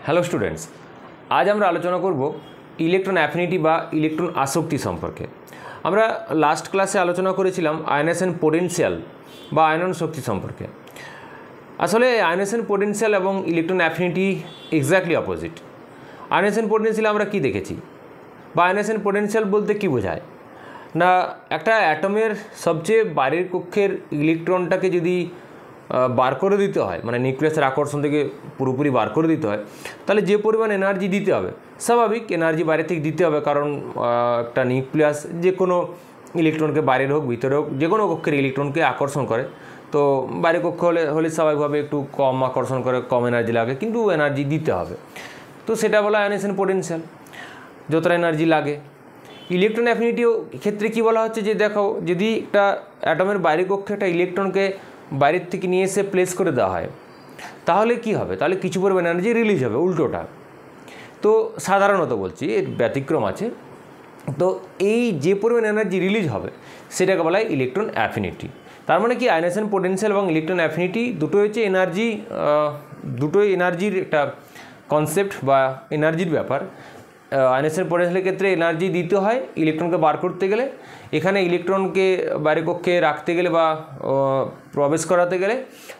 Hello students, আজ আমরা আলোচনা করব ইলেকট্রন অ্যাফিনিটি বা ইলেকট্রন আসক্তি সম্পর্কে। আমরা লাস্ট ক্লাসে আলোচনা করেছিলাম আয়নেশন পোটেনশিয়াল বা আয়নন শক্তি সম্পর্কে। আসলে আয়নেশন পোটেনশিয়াল এবং electron affinity exactly opposite. Ionization potential আমরা কি দেখেছি বা আয়নেশন পোটেনশিয়াল বলতে কি বোঝায় না, একটা অ্যাটমের সবচেয়ে বাইরের কক্ষের ইলেকট্রনটাকে যদি বার করে দিতে হয়, মানে নিউক্লিয়াসের আকর্ষণ থেকে পুরোপুরি বার করে দিতে হয়, তাহলে যে পরিমাণ এনার্জি দিতে হবে, স্বাভাবিক এনার্জি বাইরে থেকে দিতে হবে, কারণ একটা নিউক্লিয়াস যে কোনো ইলেকট্রনকে বাইরের হোক ভিতরে হোক যে কোনো কক্ষের ইলেকট্রনকে আকর্ষণ করে। তো বাইরের কক্ষ হলে স্বাভাবিকভাবে একটু কম আকর্ষণ করে, কম এনার্জি লাগে, কিন্তু এনার্জি দিতে হবে। তো সেটা বলা আয়নেশন পোটেনশিয়াল, যতটা এনার্জি লাগে। ইলেকট্রন অ্যাফিনিটিও ক্ষেত্রে কী বলা হচ্ছে যে দেখো, যদি একটা অ্যাটমের বাইরের কক্ষে একটা ইলেকট্রনকে বাইরের থেকে নিয়ে এসে প্লেস করে দেওয়া হয়, তাহলে কি হবে? তাহলে কিছু পরিমাণ এনার্জি রিলিজ হবে, উল্টোটা। তো সাধারণত বলছি, এর ব্যতিক্রম আছে। তো এই যে পরিমাণ এনার্জি রিলিজ হবে সেটাকে বলা হয় ইলেকট্রন অ্যাফিনিটি। তার মানে কি, আয়নেশন পোটেনশিয়াল এবং ইলেকট্রন অ্যাফিনিটি দুটোই হচ্ছে দুটোই এনার্জির একটা কনসেপ্ট বা এনার্জির ব্যাপার। আয়নেশন পোটেনশিয়ালের ক্ষেত্রে এনার্জি দিতে হয় ইলেকট্রনকে বার করতে গেলে, এখানে ইলেকট্রনকে বাইরে কক্ষে রাখতে গেলে বা প্রবেশ করাতে গেলে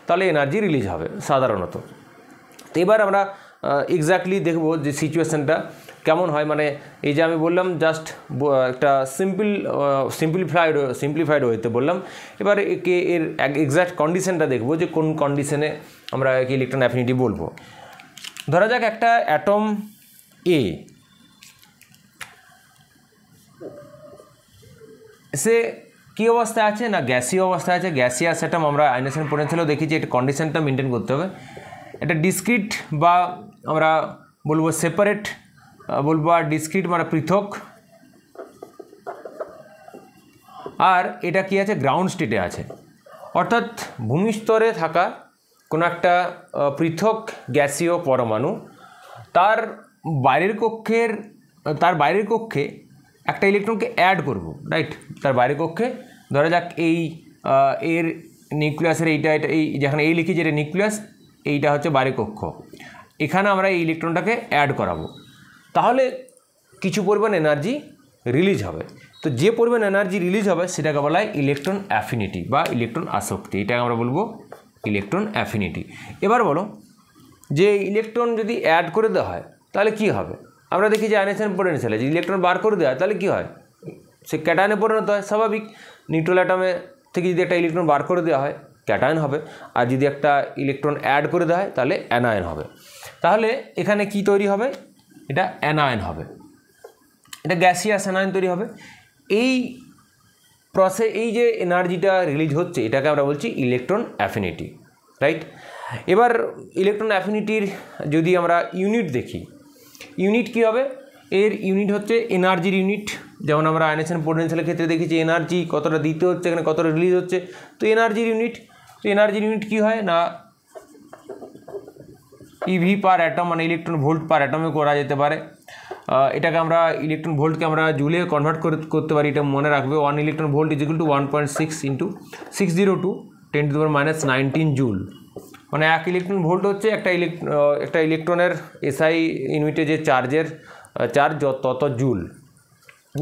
তাহলে এনার্জি রিলিজ হবে সাধারণত। তো এবার আমরা এক্স্যাক্টলি দেখব যে সিচুয়েশানটা কেমন হয়। মানে এই যে আমি বললাম জাস্ট একটা সিম্পলিফাইড ওয়েতে বললাম, এবার এর এক্স্যাক্ট কন্ডিশনটা দেখব যে কোন কন্ডিশনে আমরা ইলেকট্রন অ্যাফিনিটি বলবো। ধরা যাক একটা অ্যাটম এ, সে কী অবস্থায় আছে না, গ্যাসীয় অবস্থায় আছে। গ্যাসিয়াস অ্যাটম আমরা আয়নেশন পোটেনশিয়ালেও দেখেছি, এটা কন্ডিশনটা মেনটেন করতে হবে। এটা ডিসক্রিট বা আমরা বলবো সেপারেট বলবো, আর ডিসক্রিট মানে পৃথক। আর এটা কি আছে, গ্রাউন্ড স্টেটে আছে, অর্থাৎ ভূমিস্তরে থাকা কোনো একটা পৃথক গ্যাসীয় পরমাণু তার বাইরের কক্ষে একটা ইলেকট্রনকে অ্যাড করব, রাইট? তার বাইরের কক্ষে ধরা যাক এর নিউক্লিয়াসের এই যেখানে এই লিখি, যেটা নিউক্লিয়াস, এইটা হচ্ছে বাইরের কক্ষ, এখানে আমরা এই ইলেকট্রনটাকে অ্যাড করাবো, তাহলে কিছু পরিমাণ এনার্জি রিলিজ হবে। তো যে পরিমাণ এনার্জি রিলিজ হবে সেটাকে বলা হয় ইলেকট্রন অ্যাফিনিটি বা ইলেকট্রন আসক্তি। এটাকে আমরা বলবো ইলেকট্রন অ্যাফিনিটি। এবার বলো যে ইলেকট্রন যদি অ্যাড করে দেওয়া হয় তাহলে কি হবে? আমরা দেখি যে আয়নেশন পোটেনশিয়ালে যদি ইলেকট্রন বার করে দেওয়া হয় তাহলে কী হয়? সে ক্যাটায়নে পরিণত হয়, স্বাভাবিক। নিউট্রাল অ্যাটমে থেকে যদি একটা ইলেকট্রন বার করে দেওয়া হয় ক্যাটায়ন হবে, আর যদি একটা ইলেকট্রন অ্যাড করে দেওয়া হয় তাহলে অ্যানায়ন হবে। তাহলে এখানে কি তৈরি হবে? এটা অ্যানায়ন হবে, এটা গ্যাসিয়াস অ্যানায়ন তৈরি হবে। এই এই যে এনার্জিটা রিলিজ হচ্ছে এটাকে আমরা বলছি ইলেকট্রন অ্যাফিনিটি, রাইট? এবার ইলেকট্রন অ্যাফিনিটির যদি আমরা ইউনিট দেখি, ইউনিট কী হবে? এর ইউনিট হচ্ছে এনার্জির ইউনিট। যেমন আমরা আয়নেশন পোটেনশিয়ালের ক্ষেত্রে দেখেছি এনার্জি কতটা দিতে হচ্ছে, এখানে কতটা রিলিজ হচ্ছে, তো এনার্জির ইউনিট। তো এনার্জির ইউনিট কী হয় না, ইভি পার অ্যাটম, মানে ইলেকট্রন ভোল্ট পার অ্যাটমে করা যেতে পারে। এটাকে আমরা ইলেকট্রন ভোল্টকে আমরা জুলে কনভার্ট করতে পারি, এটা মনে রাখবে। 1 electron volt is equal to 1.6 × 602 10⁻⁻19 joule. মানে 1 ইলেকট্রন ভোল্ট হচ্ছে একটা ইলেকট্রনের এসআই ইউনিটে যে চার্জ তত জুল।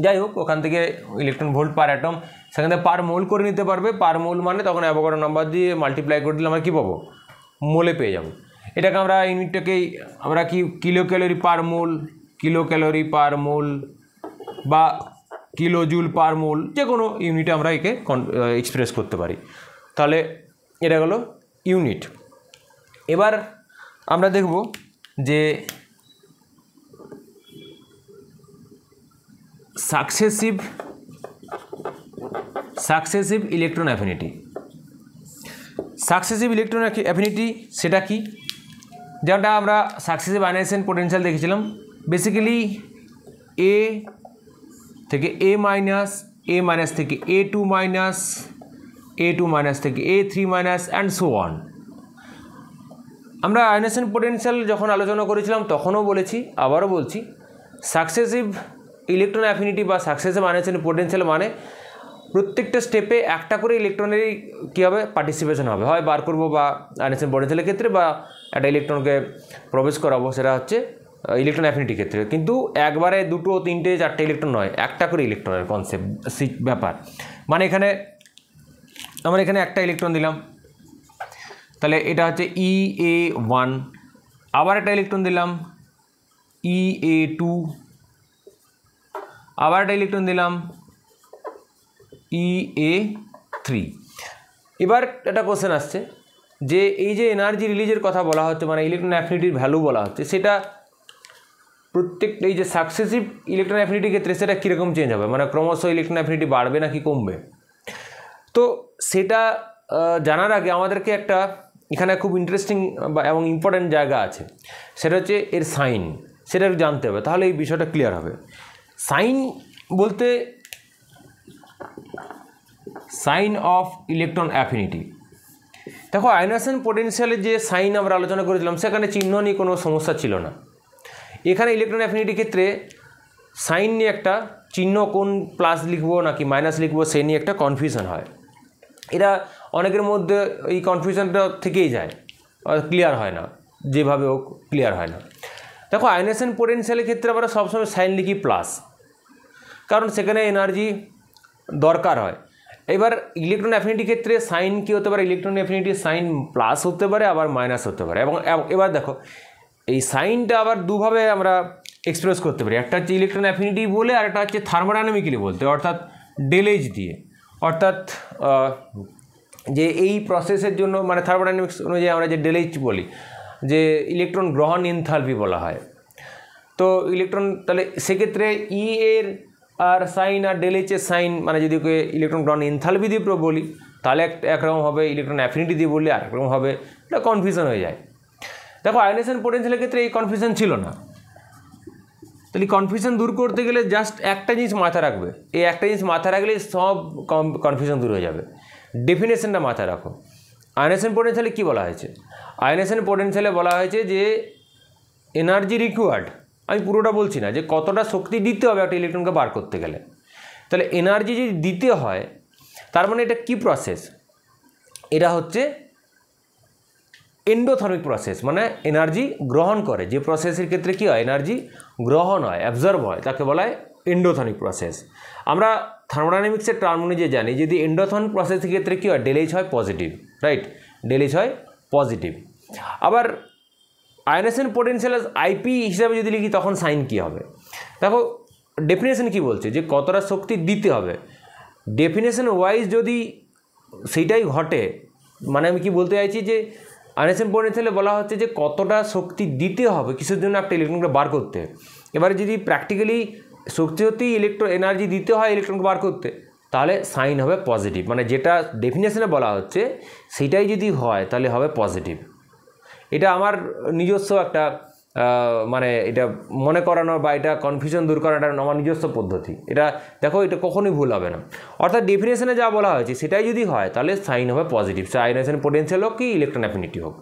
যাই হোক, ওখান থেকে ইলেকট্রন ভোল্ট পার অ্যাটম, সেখান থেকে পার মোল করে নিতে পারবে। পার মোল মানে তখন অ্যাভোগাড্রো নাম্বার দিয়ে মাল্টিপ্লাই করে দিলে আমরা কী পাবো? মোলে পেয়ে যাব। এটাকে আমরা ইউনিটটাকেই আমরা কিলো ক্যালোরি পার মোল বা কিলো জুল পার মোল, যে কোনো ইউনিটে আমরা একে এক্সপ্রেস করতে পারি। তাহলে এটা হলো ইউনিট। এবার আমরা দেখব যে successive electron affinity. Successive electron affinity সেটা কি? যেটা আমরা সাকসেসিভ আয়নেশন পোটেনশিয়াল দেখেছিলাম, বেসিক্যালি এ থেকে এ মাইনাস, এ মাইনাস থেকে A2 মাইনাস, A2 মাইনাস থেকে A3 minus and so on. আমরা আয়নেশন পোটেনশিয়াল যখন আলোচনা করেছিলাম তখনও বলেছি, আবারও বলছি, সাকসেসিভ ইলেকট্রন অ্যাফিনিটি বা সাকসেসিভ আয়নেশন পোটেনশিয়াল মানে প্রত্যেকটা স্টেপে একটা করে ইলেকট্রনেরই কী হবে পার্টিসিপেশন হবে, হয় বার করবো বা আয়নেশন পোটেনশিয়ালের ক্ষেত্রে, বা একটা ইলেকট্রনকে প্রবেশ করাবো, সেটা হচ্ছে ইলেকট্রন অ্যাফিনিটি ক্ষেত্রে। কিন্তু একবারে 2, 3, 4টে ইলেকট্রন নয়, একটা করে ইলেকট্রনের কনসেপ্ট ব্যাপার। মানে এখানে আমরা এখানে একটা ইলেকট্রন দিলাম, তাহলে এটা হচ্ছে EA1, আবার একটা ইলেকট্রন দিলাম EA2, আবার একটা ইলেকট্রন দিলাম EA3। এবার একটা কোশ্চেন আসছে যে এই যে এনার্জি রিলিজের কথা বলা হচ্ছে, মানে ইলেকট্রন অ্যাফিনিটির ভ্যালু বলা হচ্ছে, সেটা প্রত্যেকটা এই যে সাকসেসিভ ইলেকট্রন অ্যাফিনিটির ক্ষেত্রে সেটা কীরকম চেঞ্জ হবে, মানে ক্রমশ ইলেকট্রন অ্যাফিনিটি বাড়বে নাকি কমবে। তো সেটা জানার আগে আমাদেরকে একটা এখানে খুব ইন্টারেস্টিং এবং ইম্পর্ট্যান্ট জায়গা আছে, সেটা হচ্ছে এর সাইন, সেটা জানতে হবে, তাহলে এই বিষয়টা ক্লিয়ার হবে। সাইন বলতে সাইন অফ ইলেকট্রন অ্যাফিনিটি। দেখো আয়নেশন পোটেনশিয়ালের যে সাইন আমরা আলোচনা করেছিলাম, সেখানে চিহ্ন নিয়ে কোনো সমস্যা ছিল না। এখানে ইলেকট্রন অ্যাফিনিটির ক্ষেত্রে সাইন নিয়ে একটা চিহ্ন, কোন প্লাস লিখবো নাকি মাইনাস লিখবো, সে নিয়ে একটা কনফিউশন হয়। এটা অনেকের মধ্যে এই কনফিউশনটা থেকেই যায়, ক্লিয়ার হয় না, যেভাবে হোক ক্লিয়ার হয় না। দেখো আয়নেশন পোটেনশিয়ালের ক্ষেত্রে আমরা সবসময় সাইন লিখি প্লাস, কারণ সেখানে এনার্জি দরকার হয়। এবার ইলেকট্রন অ্যাফিনিটির ক্ষেত্রে সাইন কী হতে পারে, ইলেকট্রন অ্যাফিনিটির সাইন প্লাস হতে পারে, আবার মাইনাস হতে পারে। এবং এবার দেখো এই সাইনটা আবার দুভাবে আমরা এক্সপ্রেস করতে পারি, একটা হচ্ছে ইলেকট্রন অ্যাফিনিটি বলে, আর একটা হচ্ছে থার্মোডাইনামিক্যালি বলতে, অর্থাৎ ডেলেজ দিয়ে। অর্থাৎ যে এই প্রসেসের জন্য, মানে থার্মোডাইনামিক্স অনুযায়ী আমরা যে ডেলেজ বলি, যে ইলেকট্রন গ্রহণ এনথালপি বলা হয়। তো ইলেকট্রন, তাহলে সেক্ষেত্রে ই এর আর সাইন আর ডেলেজের সাইন, মানে যদি ইলেকট্রন গ্রহণ এনথালপি দিয়ে বলি তাহলে একরকম হবে, ইলেকট্রন অ্যাফিনিটি দিয়ে বললে আরেকরকম হবে, এটা কনফিউশন হয়ে যায়। দেখো আয়নেশন পোটেনশিয়ালের ক্ষেত্রে এই কনফিউশন ছিল না। তাহলে কনফিউশন দূর করতে গেলে জাস্ট একটা জিনিস মাথায় রাখবে, এই একটা জিনিস মাথায় রাখলে সব কনফিউশন দূর হয়ে যাবে। ডেফিনেশনটা মাথায় রাখো। আয়নেশন পোটেনশিয়ালে কী বলা হয়েছে, আয়নেশন পোটেনশিয়ালে বলা হয়েছে যে এনার্জি রিকোয়ার্ড, আমি পুরোটা বলছি না, যে কতটা শক্তি দিতে হবে একটা ইলেকট্রনকে বার করতে গেলে। তাহলে এনার্জি যদি দিতে হয়, তার মানে এটা কি প্রসেস, এটা হচ্ছে এন্ডোথার্মিক প্রসেস, মানে এনার্জি গ্রহণ করে। যে প্রসেসের ক্ষেত্রে কী হয়, এনার্জি গ্রহণ হয়, অ্যাবজর্ব হয়, তাকে বলা হয় এন্ডোথার্মিক প্রসেস। আমরা থার্মোডাইনামিক্সের টার্ম অনুযায়ী জানি, যদি এন্ডোথার্মিক প্রসেসের ক্ষেত্রে কী হয়, ডেলেজ হয় পজিটিভ, রাইট, ডেলেজ হয় পজিটিভ। আবার আয়নেশন পোটেনশিয়াল আইপি হিসাবে যদি লিখি, তখন সাইন কী হবে। দেখো ডেফিনেশন কী বলছে, যে কতটা শক্তি দিতে হবে। ডেফিনেশন ওয়াইজ যদি সেইটাই ঘটে, মানে আমি কি বলতে চাইছি, যে আয়নেশন পোটেনশিয়ালে বলা হচ্ছে যে কতটা শক্তি দিতে হবে কিসের জন্য একটা ইলেকট্রনকে বার করতে। এবারে যদি প্র্যাকটিক্যালি শক্তি হতেই এনার্জি দিতে হয় ইলেকট্রনকে বার করতে, তাহলে সাইন হবে পজিটিভ, মানে যেটা ডেফিনেশনে বলা হচ্ছে সেটাই যদি হয় তাহলে হবে পজিটিভ। এটা আমার নিজস্ব একটা মানে এটা মনে করানো বা এটা কনফিউশন দূর করাটা আমার নিজস্ব পদ্ধতি। এটা দেখো, এটা কখনোই ভুল হবে না। অর্থাৎ ডেফিনেশনে যা বলা হয়েছে সেটাই যদি হয় তাহলে সাইন হবে পজিটিভ, সে আয়নেশন পোটেনশিয়াল হোক কি ইলেকট্রন অ্যাফিনিটি হোক।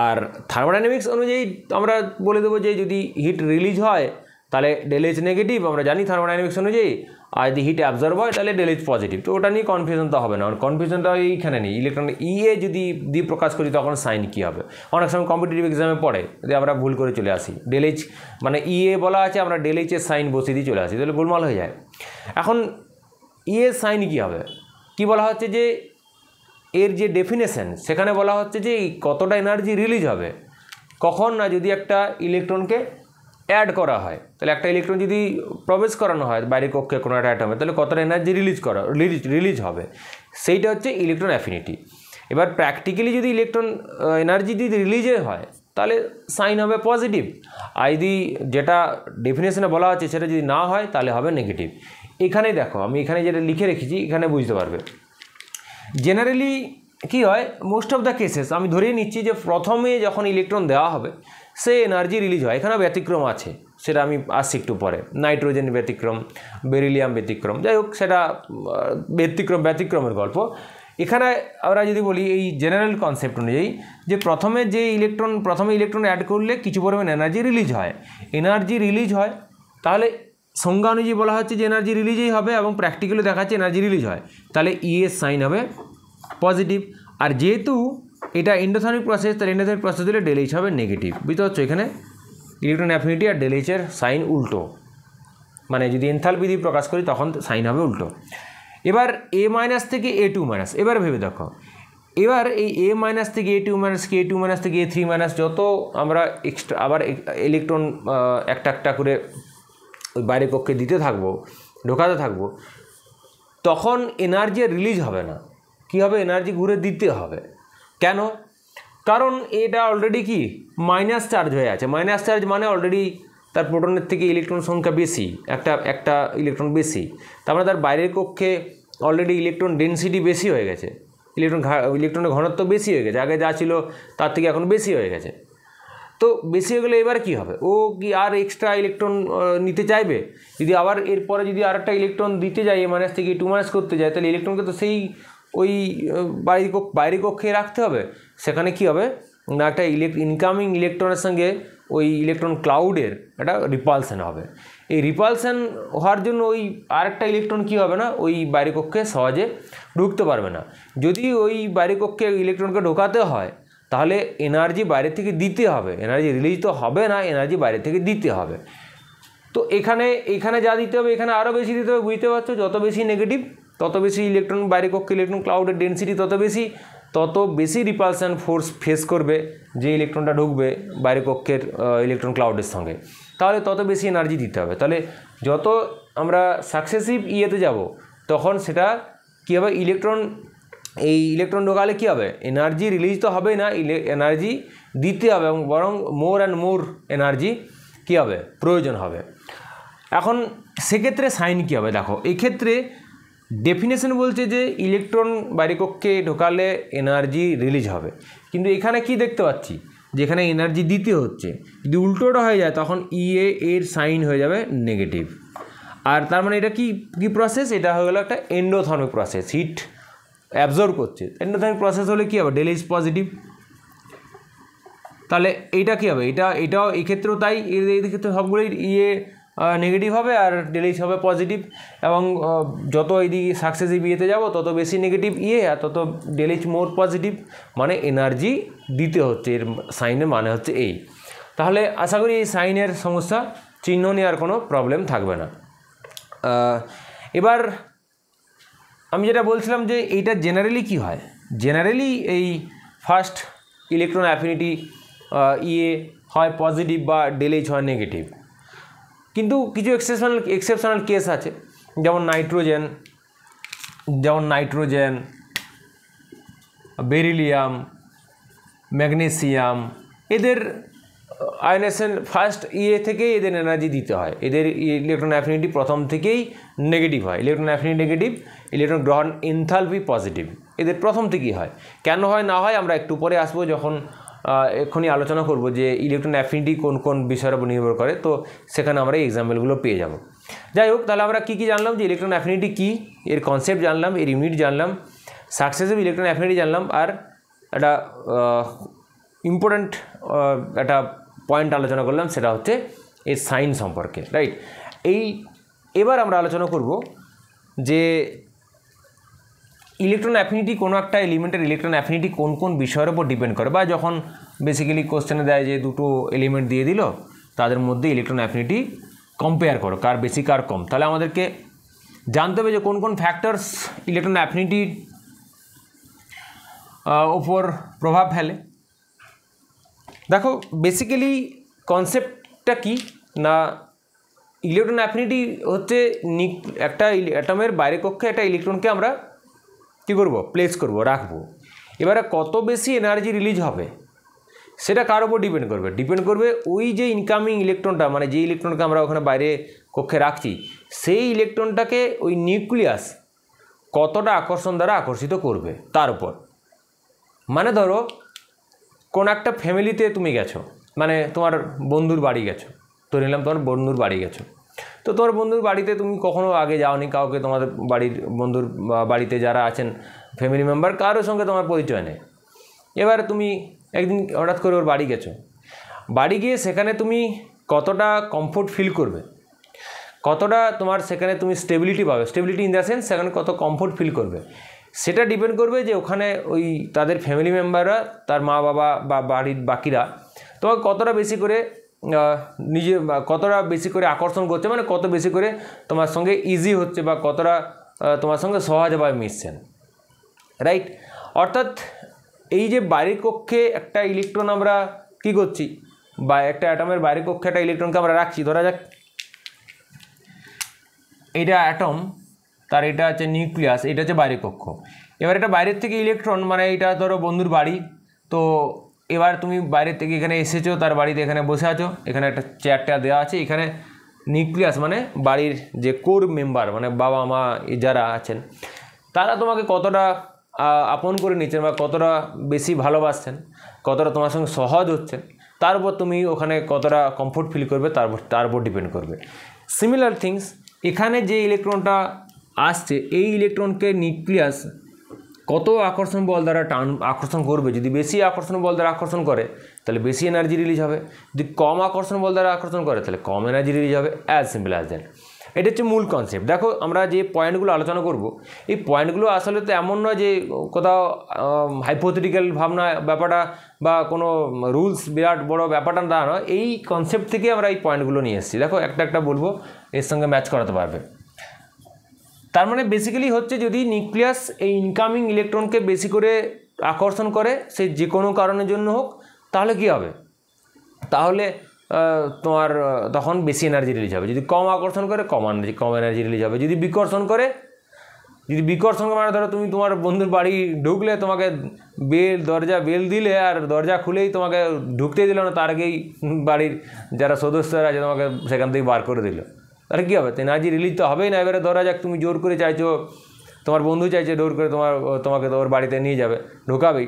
আর থার্মোডাইনামিক্স অনুযায়ী আমরা বলে দেবো যে যদি হিট রিলিজ হয় তাহলে ডেলেজ নেগেটিভ, আমরা জানি থার্মোডাইনামিক্স অনুযায়ী। আর যদি হিট অ্যাবজর্ব হয় তাহলে ডেলেজ পজিটিভ। তো ওটা নিয়ে কনফিউশন তো হবে না, কনফিউশনটা এইখানে নেই। ইলেকট্রন ইএ যদি দিয়ে প্রকাশ করি তখন সাইন কী হবে, অনেক সময় কম্পিটিটিভ এক্সামে পড়ে, যদি আমরা ভুল করে চলে আসি, ডেলেজ মানে ইএ বলা আছে, আমরা ডেলেজের সাইন বসিয়ে দিয়ে চলে আসি, তাহলে গোলমাল হয়ে যায়। এখন ইএর সাইন কী হবে, কি বলা হচ্ছে যে এর যে ডেফিনেশন, সেখানে বলা হচ্ছে যে কতটা এনার্জি রিলিজ হবে, কখন না যদি একটা ইলেকট্রনকে অ্যাড করা হয়, তাহলে একটা ইলেকট্রন যদি প্রবেশ করানো হয় বাইরের কক্ষে কোনো একটা অ্যাটমে, তাহলে কতটা এনার্জি রিলিজ হবে, সেইটা হচ্ছে ইলেকট্রন অ্যাফিনিটি। এবার প্র্যাকটিক্যালি যদি ইলেকট্রন এনার্জি যদি রিলিজে হয় তাহলে সাইন হবে পজিটিভ, আর যদি যেটা ডেফিনেশনে বলা আছে সেটা যদি না হয় তাহলে হবে নেগেটিভ। এখানেই দেখো, আমি এখানে যেটা লিখে রেখেছি এখানে বুঝতে পারবে। জেনারেলি কী হয়, মোস্ট অফ দ্য কেসেস আমি ধরেই নিচ্ছি যে প্রথমে যখন ইলেকট্রন দেওয়া হবে সে এনার্জি রিলিজ হয়। এখানেও ব্যতিক্রম আছে, সেটা আমি আসছি একটু পরে, নাইট্রোজেন ব্যতিক্রম, বেরিলিয়াম ব্যতিক্রম, যাই হোক সেটা ব্যতিক্রমের গল্প। এখানে আমরা যদি বলি এই জেনারেল কনসেপ্ট অনুযায়ী যে প্রথমে ইলেকট্রন অ্যাড করলে কিছু পরিমাণ এনার্জি রিলিজ হয়, তাহলে সংজ্ঞা অনুযায়ী বলা হচ্ছে যে এনার্জি রিলিজই হবে এবং প্র্যাকটিক্যালি দেখাচ্ছে এনার্জি রিলিজ হয়, তাহলে ই এর সাইন হবে পজিটিভ। আর যেহেতু এটা এন্ডোথর্মিক প্রসেস, তাহলে এন্ডোথর্মিক প্রসেস দিলে ডেল এইচ হবে নেগেটিভ। বুঝতে পারছো, এখানে ইলেকট্রন অ্যাফিনিটি আর ডেল এইচের সাইন উল্টো, মানে যদি এনথালপি দিয়ে প্রকাশ করি তখন সাইন হবে উল্টো। এবার এ মাইনাস থেকে এ টু মাইনাস, এবার ভেবে দেখো, এবার এই এ মাইনাস থেকে এ টু মাইনাস, কে টু মাইনাস থেকে এ থ্রি মাইনাস, যত আমরা এক্সট্রা আবার ইলেকট্রন একটা একটা করে ওই বাইরের কক্ষে দিতে থাকবো, ঢোকাতে থাকবো, তখন এনার্জি রিলিজ হবে না। কী হবে? এনার্জি ঘুরে দিতে হবে। কেন? কারণ এটা অলরেডি কি মাইনাস চার্জ হয়ে আছে। মাইনাস চার্জ মানে অলরেডি তার প্রোটনের থেকে ইলেকট্রন সংখ্যা বেশি, একটা ইলেকট্রন বেশি, তার মানে তার বাইরের কক্ষে অলরেডি ইলেকট্রন ডেনসিটি বেশি হয়ে গেছে, ইলেকট্রনের ঘনত্ব বেশি হয়ে গেছে, আগে যা ছিল তার থেকে এখন বেশি হয়ে গেছে। তো বেশি হয়ে গেলে এবার কী হবে? ও কি আর এক্সট্রা ইলেকট্রন নিতে চাইবে? যদি আবার এরপরে যদি আর একটা ইলেকট্রন দিতে যায়, এ মাইনাস থেকে টু মাইনাস করতে যায়, তাহলে ইলেকট্রনকে তো সেই ওই বাইরের কক্ষে রাখতে হবে। সেখানে কি হবে না, একটা ইনকামিং ইলেকট্রনের সঙ্গে ওই ইলেকট্রন ক্লাউডের একটা রিপালশন হবে। এই রিপালশন হওয়ার জন্য ওই আরেকটা ইলেকট্রন কী হবে না, ওই বাইরের কক্ষে সহজে ঢুকতে পারবে না। যদি ওই বাইরের কক্ষে ইলেকট্রনকে ঢোকাতে হয়, তাহলে এনার্জি বাইরে থেকে দিতে হবে। এনার্জি রিলিজ তো হবে না, এনার্জি বাইরে থেকে দিতে হবে। তো এখানে যা দিতে হবে, এখানে আরও বেশি দিতে হবে। বুঝতে পারছো, যত বেশি নেগেটিভ তত বেশি ইলেকট্রন বাইরে কক্ষে ইলেকট্রন ক্লাউডের ডেনসিটি তত বেশি রিপালশন ফোর্স ফেস করবে যে ইলেকট্রনটা ঢুকবে বাইরে কক্ষের ইলেকট্রন ক্লাউডের সঙ্গে, তাহলে তত বেশি এনার্জি দিতে হবে। তাহলে যত আমরা সাকসেসিভ ইয়েতে যাব, তখন সেটা কী হবে, ইলেকট্রন ঢোকালে কী হবে, এনার্জি রিলিজ তো হবে না, এনার্জি দিতে হবে, এবং বরং মোর অ্যান্ড মোর এনার্জি কী হবে, প্রয়োজন হবে। এখন সেক্ষেত্রে সাইন কী হবে? দেখো, এক্ষেত্রে ডেফিনেশন বলছে যে ইলেকট্রন বাইরে কক্ষে ঢোকালে এনার্জি রিলিজ হবে, কিন্তু এখানে কি দেখতে পাচ্ছি, যেখানে এনার্জি দিতে হচ্ছে, যদি উল্টোটা হয়ে যায় তখন এর সাইন হয়ে যাবে নেগেটিভ। আর তার মানে এটা কি প্রসেস? এটা হয়ে গেলো একটা এন্ডোথর্মিক প্রসেস, হিট অ্যাবজর্ব করছে। এন্ডোথর্মিক প্রসেস হলে কী হবে, ডেল এইচ পজিটিভ। তাহলে এইটা কী হবে, এটাও এক্ষেত্রেও তাই, এই ক্ষেত্রে সবগুলোই নেগেটিভ হবে আর ডেল এইচ হবে পজিটিভ। এবং যত এইদিকে সাকসেসিভ ইয়েতে যাব, তত বেশি নেগেটিভ আর তত ডেল এইচ মোর পজিটিভ, মানে এনার্জি দিতে হচ্ছে। এর সাইনের মানে হচ্ছে এই। তাহলে আশা করি এই সাইনের সমস্যা চিহ্ন নিয়ে আর কোনো প্রবলেম থাকবে না। এবার আমি যেটা বলছিলাম যে এইটা জেনারেলি কি হয়, জেনারেলি এই ফার্স্ট ইলেকট্রন অ্যাফিনিটি হয় পজিটিভ বা ডেল এইচ হয় নেগেটিভ, কিন্তু কিছু এক্সেপশনাল কেস আছে, যেমন নাইট্রোজেন, বেরিলিয়াম, ম্যাগনেসিয়াম, এদের আয়নেশন ফার্স্ট থেকেই এদের এনার্জি দিতে হয়। এদের ইলেকট্রন অ্যাফিনিটি প্রথম থেকেই নেগেটিভ হয়। ইলেকট্রন অ্যাফিনিটি নেগেটিভ, ইলেকট্রন গ্রহণ এনথালপি পজিটিভ, এদের প্রথম থেকেই হয়। কেন হয় না হয় আমরা একটু পরে আসবো, যখন এক্ষুনি আলোচনা করব যে ইলেকট্রন অ্যাফিনিটি কোন কোন বিষয়ের উপর নির্ভর করে, তো সেখানে আমরা এই এক্সাম্পলগুলো পেয়ে যাব। যাই হোক, তাহলে আমরা কী জানলাম, যে ইলেকট্রন অ্যাফিনিটি কী, এর কনসেপ্ট জানলাম, এর ইউনিট জানলাম, সাকসেসিভ ইলেকট্রন অ্যাফিনিটি জানলাম, আর একটা ইম্পর্ট্যান্ট একটা পয়েন্ট আলোচনা করলাম, সেটা হচ্ছে এর সাইন সম্পর্কে, রাইট। এবার আমরা আলোচনা করব যে ইলেকট্রন অ্যাফিনিটি, কোনো একটা এলিমেন্টের ইলেকট্রন অ্যাফিনিটি কোন কোন বিষয়ের উপর ডিপেন্ড করে, বা যখন বেসিক্যালি কোশ্চেনে দেয় যে দুটো এলিমেন্ট দিয়ে দিল, তাদের মধ্যে ইলেকট্রন অ্যাফিনিটি কম্পেয়ার করো, কার বেশি কার কম, তাহলে আমাদেরকে জানতে হবে যে কোন কোন ফ্যাক্টরস ইলেকট্রন অ্যাফিনিটির ওপর প্রভাব ফেলে। দেখো, বেসিক্যালি কনসেপ্টটা কি না, ইলেকট্রন অ্যাফিনিটি হচ্ছে একটা অ্যাটমের বাইরে কক্ষে একটা ইলেকট্রনকে আমরা কী করবো, প্লেস করবো, রাখবো। এবারে কত বেশি এনার্জি রিলিজ হবে সেটা কার উপর ডিপেন্ড করবে ওই যে ইনকামিং ইলেকট্রনটা, মানে যে ইলেকট্রনকে আমরা ওখানে বাইরে কক্ষে রাখছি, সেই ইলেকট্রনটাকে ওই নিউক্লিয়াস কতটা আকর্ষণ দ্বারা আকর্ষিত করবে তার উপর। মানে ধরো কোন একটা ফ্যামিলিতে তুমি গেছো, মানে তোমার বন্ধুর বাড়ি গেছো, তো নিলাম তোমার বন্ধুর বাড়ি গেছো, তো তোমার বন্ধুর বাড়িতে তুমি কখনো আগে যাওনি, কাউকে তোমাদের বন্ধুর বাড়িতে যারা আছেন ফ্যামিলি মেম্বার, কারোর সঙ্গে তোমার পরিচয় নেই। এবার তুমি একদিন হঠাৎ করে ওর বাড়ি গেছো, বাড়ি গিয়ে সেখানে তুমি কতটা কমফোর্ট ফিল করবে, কতটা তোমার সেখানে তুমি স্টেবিলিটি পাবে, স্টেবিলিটি ইন দ্য সেন্স সেখানে কত কমফোর্ট ফিল করবে, সেটা ডিপেন্ড করবে যে ওখানে ওই তাদের ফ্যামিলি মেম্বাররা, তার মা বাবা বা বাড়ির বাকিরা তোমাকে কতটা বেশি করে কতটা বেশি করে আকর্ষণ করছে, মানে কত বেশি করে তোমার সঙ্গে ইজি হচ্ছে বা কতটা তোমার সঙ্গে সহজভাবে মিশছেন, রাইট। অর্থাৎ এই যে বাইরের কক্ষে একটা ইলেকট্রন আমরা কী করছি, বা একটা অ্যাটমের বাইরের কক্ষে একটা ইলেকট্রনকে আমরা রাখছি, ধরা যাক এটা অ্যাটম, তার এটা হচ্ছে নিউক্লিয়াস, এটা হচ্ছে বাইরের কক্ষ। এবার এটা বাইরের থেকে ইলেকট্রন, মানে এটা ধরো বন্ধুর বাড়ি, তো এবার তুমি বাইরের থেকে এখানে এসেছো, তার বাড়িতে এখানে বসে আছো, এখানে একটা চেয়ারটা দেওয়া আছে, এখানে নিউক্লিয়াস মানে বাড়ির যে কোর মেম্বার, মানে বাবা মা যারা আছেন, তারা তোমাকে কতটা আপন করে নিচ্ছেন বা কতটা বেশি ভালোবাসছেন, কতটা তোমার সঙ্গে সহজ হচ্ছেন, তার উপর তুমি ওখানে কতটা কমফোর্ট ফিল করবে তার উপর ডিপেন্ড করবে। সিমিলার থিংস, এখানে যে ইলেকট্রনটা আসছে, এই ইলেকট্রনকে নিউক্লিয়াস কত আকর্ষণ বল দ্বারা আকর্ষণ করবে। যদি বেশি আকর্ষণ বল দ্বারা আকর্ষণ করে তাহলে বেশি এনার্জি রিলিজ হবে, যদি কম আকর্ষণ বল দ্বারা আকর্ষণ করে তাহলে কম এনার্জি রিলিজ হবে। As simple as that. এটা হচ্ছে মূল কনসেপ্ট। দেখো আমরা যে পয়েন্টগুলো আলোচনা করব, এই পয়েন্টগুলো আসলে তো এমন নয় যে কোথাও হাইপোথেটিক্যাল ভাবনা ব্যাপারটা বা কোনো রুলস বিরাট বড় ব্যাপারটা তা নয়, এই কনসেপ্ট থেকে আমরা এই পয়েন্টগুলো নিয়ে এসেছি। দেখো একটা একটা বলবো, এর সঙ্গে ম্যাচ করাতে পারবে। তার মানে বেসিক্যালি হচ্ছে যদি নিউক্লিয়াস এই ইনকামিং ইলেকট্রনকে বেশি করে আকর্ষণ করে, সে যে কোনো কারণের জন্য হোক, তাহলে কি হবে, তাহলে তোমার তখন বেশি এনার্জি রিলিজ হবে। যদি কম আকর্ষণ করে কম এনার্জি রিলিজ হবে। যদি বিকর্ষণ করে মানে ধরো তুমি তোমার বন্ধুর বাড়ি ঢুকলে, তোমাকে দরজা বেল দিলে আর দরজা খুলেই তোমাকে ঢুকতেই দিল না, তার আগেই বাড়ির যারা সদস্যরা আছে তোমাকে সেখান থেকে বার করে দিল, তাহলে কী হবে, এনার্জি রিলিজ তো হবেই না। এবারে ধরা যাক তুমি জোর করে চাইছো, তোমার বন্ধু চাইছে জোর করে তোমাকে ওর বাড়িতে নিয়ে যাবে, ঢোকাবেই,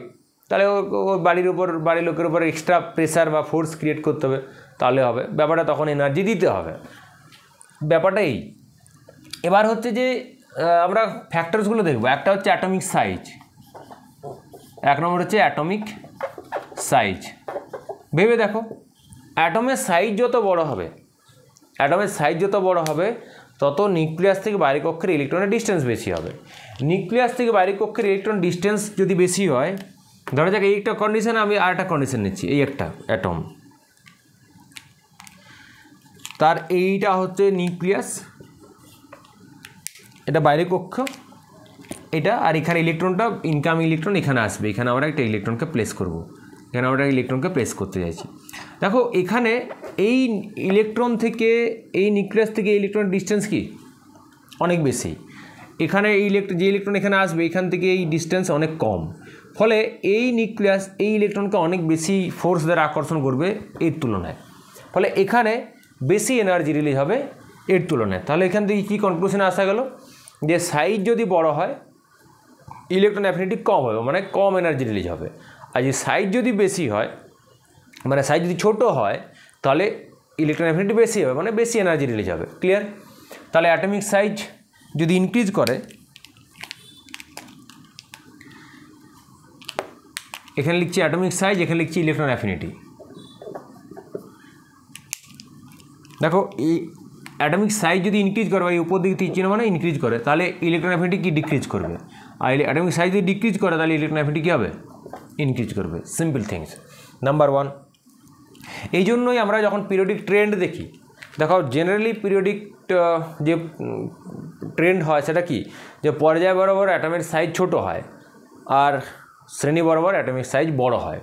তাহলে ওর বাড়ির লোকের উপর এক্সট্রা প্রেসার বা ফোর্স ক্রিয়েট করতে হবে, তাহলে হবে ব্যাপারটা, তখন এনার্জি দিতে হবে। ব্যাপারটা এই। এবার হচ্ছে যে আমরা ফ্যাক্টরসগুলো দেখব। একটা হচ্ছে অ্যাটমিক সাইজ, এক নম্বর হচ্ছে অ্যাটমিক সাইজ। ভেবে দেখো, অ্যাটমের সাইজ যত বড় হবে তত নিউক্লিয়াস থেকে বাইরের কক্ষের ইলেকট্রনের ডিস্টেন্স বেশি হবে। নিউক্লিয়াস থেকে বাইরের কক্ষের ইলেকট্রন ডিস্টেন্স যদি বেশি হয়, ধরা যাক এই একটা কন্ডিশন, আমি আর একটা কন্ডিশন নিচ্ছি। এই একটা অ্যাটম, তার এইটা হচ্ছে নিউক্লিয়াস, এটা বাইরের কক্ষ এটা, আর এখানে ইলেকট্রনটা ইনকামিং ইলেকট্রন এখানে আসবে, এখানে আমরা একটা ইলেকট্রনকে প্লেস করব, এখানে আমরা ইলেকট্রনকে প্লেস করতে চাইছি। দেখো এখানে এই ইলেকট্রন থেকে এই নিউক্লিয়াস থেকে ইলেকট্রনের ডিস্টেন্স কি অনেক বেশি, এখানে যে ইলেকট্রন এখানে আসবে এখান থেকে এই ডিস্টেন্স অনেক কম, ফলে এই নিউক্লিয়াস এই ইলেকট্রনকে অনেক বেশি ফোর্স দ্বারা আকর্ষণ করবে এর তুলনায়, ফলে এখানে বেশি এনার্জি রিলিজ হবে এর তুলনায়। তাহলে এখান থেকে কী কনক্লুশনে আসা গেল, যে সাইজ যদি বড় হয় ইলেকট্রন অ্যাফিনিটি কম হবে, মানে কম এনার্জি রিলিজ হবে। আর যে সাইজ যদি বেশি হয়, মানে সাইজ যদি ছোটো হয়, তাহলে ইলেকট্রন অ্যাফিনিটি বেশি হবে, মানে বেশি এনার্জি রিলিজ হবে। ক্লিয়ার? তাহলে অ্যাটমিক সাইজ যদি ইনক্রিজ করে, এখানে লিখছি অ্যাটমিক সাইজ, এখানে লিখছি ইলেকট্রন অ্যাফিনিটি। দেখো এই অ্যাটমিক সাইজ যদি ইনক্রিজ করে, বা এই উপর দিকে তীর চিহ্ন মানে ইনক্রিজ করে, তাহলে ইলেকট্রন অ্যাফিনিটি কি ডিক্রিজ করবে, আর অ্যাটমিক সাইজ যদি ডিক্রিজ করে তাহলে ইলেকট্রন অ্যাফিনিটি কী হবে, ইনক্রিজ করবে। Simple things. নাম্বার 1, এই জন্যই আমরা যখন পিরিয়ডিক ট্রেন্ড দেখি, দেখো জেনারেলি পিরিয়ডিক যে ট্রেন্ড হয় সেটা কি, যে পর্যায় বরাবর অ্যাটমের সাইজ ছোট হয় আর শ্রেণী বরাবর অ্যাটমিক সাইজ বড় হয়।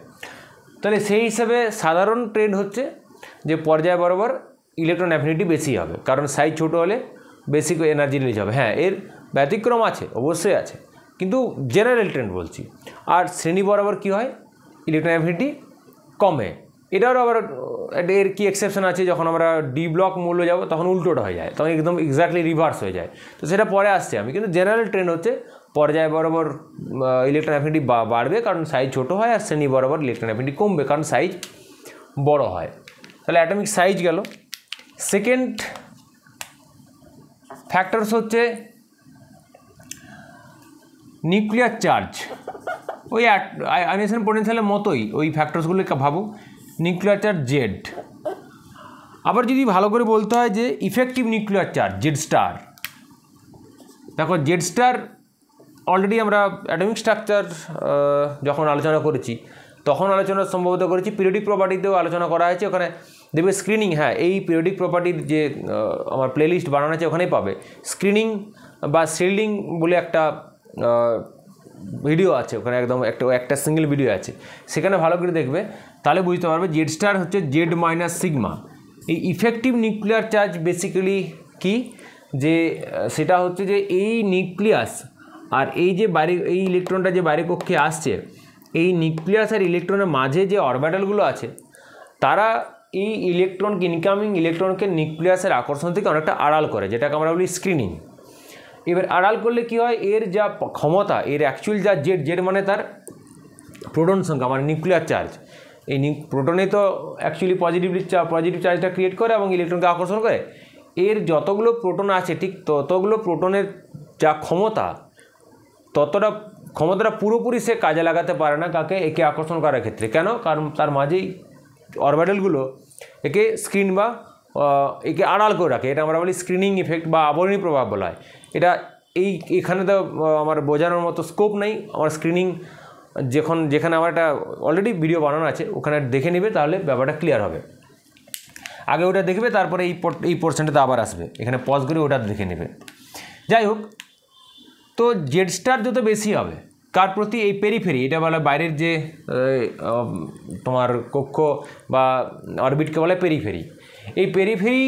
তাহলে সেই হিসাবে সাধারণ ট্রেন্ড হচ্ছে যে পর্যায় বরাবর ইলেকট্রন অ্যাফিনিটি বেশি হবে, কারণ সাইজ ছোট হলে বেশি এনার্জি রিলিজ হবে। হ্যাঁ, এর ব্যতিক্রম আছে, অবশ্যই আছে, কিন্তু জেনারেল ট্রেন্ড বলছি। আর শ্রেণী বরাবর কী হয়, ইলেকট্রন অ্যাফিনিটি কমে। এটারও আবার এর কি এক্সেপশন আছে, যখন আমরা ডি ব্লক মূল্য যাব তখন উল্টোটা হয়ে যায়, তখন একদম এক্স্যাক্টলি রিভার্স হয়ে যায়, তো সেটা পরে আসছে আমি। কিন্তু জেনারেল ট্রেন্ড হচ্ছে পর্যায় বরাবর ইলেকট্রন অ্যাফিনিটি বাড়বে কারণ সাইজ ছোটো হয়, আর শ্রেণী বরাবর ইলেকট্রন অ্যাফিনিটি কমবে কারণ সাইজ বড় হয়। তাহলে অ্যাটমিক সাইজ গেল। সেকেন্ড ফ্যাক্টরস হচ্ছে নিউক্লিয়ার চার্জ। ওই আয়নাইজেশন পোটেনশিয়ালের মতোই ওই ফ্যাক্টরসগুলো ভাবো। নিউক্লিয়ার চার্জ জেড, আবার যদি ভালো করে বলতে হয় যে effective nuclear charge Z star, দেখো জেড স্টার অলরেডি আমরা অ্যাটমিক স্ট্রাকচার যখন আলোচনা করেছি তখন আলোচনা সম্ভবত করেছি, পিরিয়ডিক প্রপার্টিতেও আলোচনা করা হয়েছে। ওখানে দেখবে স্ক্রিনিং, হ্যাঁ এই পিরিয়ডিক প্রপার্টির যে আমার প্লেলিস্ট বানানো আছে ওখানেই পাবে। স্ক্রিনিং বা শিল্ডিং বলে একটা ভিডিও আছে ওখানে, একদম একটা সিঙ্গেল ভিডিও আছে, সেখানে ভালো করে দেখবে, তাহলে বুঝতে পারবে জেড স্টার হচ্ছে জেড মাইনাস সিগমা। এই ইফেক্টিভ নিউক্লিয়ার চার্জ বেসিক্যালি কি, যে সেটা হচ্ছে যে এই নিউক্লিয়াস আর এই যে এই ইলেকট্রনটা যে বাইরে কক্ষে আসছে, এই নিউক্লিয়াস আর ইলেকট্রনের মাঝে যে অরবিটালগুলো আছে তারা এই ইলেকট্রনকে, ইনকামিং ইলেকট্রনকে নিউক্লিয়াসের আকর্ষণ থেকে অনেকটা আড়াল করে, যেটাকে আমরা বলি স্ক্রিনিং। এবার আড়াল করলে কি হয়, এর যা ক্ষমতা, এর অ্যাকচুয়াল যা জেড মানে তার প্রোটন সংখ্যা মানে নিউক্লিয়ার চার্জ, এই প্রোটনে তো অ্যাকচুয়ালি পজিটিভ চার্জটা ক্রিয়েট করে এবং ইলেকট্রনকে আকর্ষণ করে। এর যতগুলো প্রোটন আছে ঠিক ততগুলো প্রোটনের যা ক্ষমতাটা পুরোপুরি সে কাজে লাগাতে পারে না কাকে, একে আকর্ষণ করার ক্ষেত্রে। কেন? কারণ তার মাঝেই অরবিটালগুলো একে স্ক্রিন বা একে আড়াল করে রাখে। এটা আমরা বলি স্ক্রিনিং ইফেক্ট বা আবরণী প্রভাব বলা হয়। এটা এখানে তো আমার বোঝানোর মতো স্কোপ নেই। আমার স্ক্রিনিং যেখানে আমার একটা অলরেডি ভিডিও বানানো আছে ওখানে দেখে নেবে, তাহলে ব্যাপারটা ক্লিয়ার হবে। আগে ওটা দেখবে, তারপরে এই পোর্শনটাতে আবার আসবে, এখানে পজ করে ওটা দেখে নেবে। যাই হোক, তো জেড স্টার যত বেশি হবে কার প্রতি, এই পেরিফেরি, এটা বলে বাইরের যে তোমার কক্ষ বা অরবিটকে বলে পেরিফেরি। এই পেরিফেরি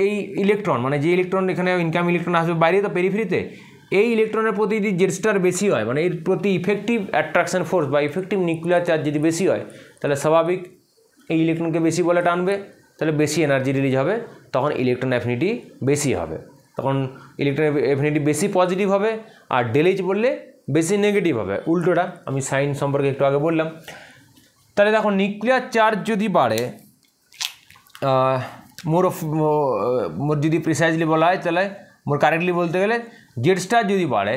এই ইলেকট্রন মানে যে ইলেকট্রন এখানে ইনকাম ইলেকট্রন আসবে বাইরে, তো পেরিফেরিতে এই ইলেকট্রনের প্রতি যদি জেড স্টার বেশি হয়, মানে এর প্রতি ইফেক্টিভ অ্যাট্রাকশন ফোর্স বা ইফেক্টিভ নিউক্লিয়ার চার্জ যদি বেশি হয়, তাহলে স্বাভাবিক এই ইলেকট্রনকে বেশি বলে টানবে, তাহলে বেশি এনার্জি রিলিজ হবে, তখন ইলেকট্রন অ্যাফিনিটি বেশি হবে, তখন ইলেকট্রন অ্যাফিনিটি বেশি পজিটিভ হবে। আর ডেলিজ বললে বেশি নেগেটিভ হবে, উল্টোটা আমি সাইন সম্পর্কে একটু আগে বললাম। তাহলে দেখো নিউক্লিয়ার চার্জ যদি বাড়ে, মোর যদি প্রিসাইজলি বলা হয়, তাহলে মোর কারেক্টলি বলতে গেলে জেড স্টার যদি বাড়ে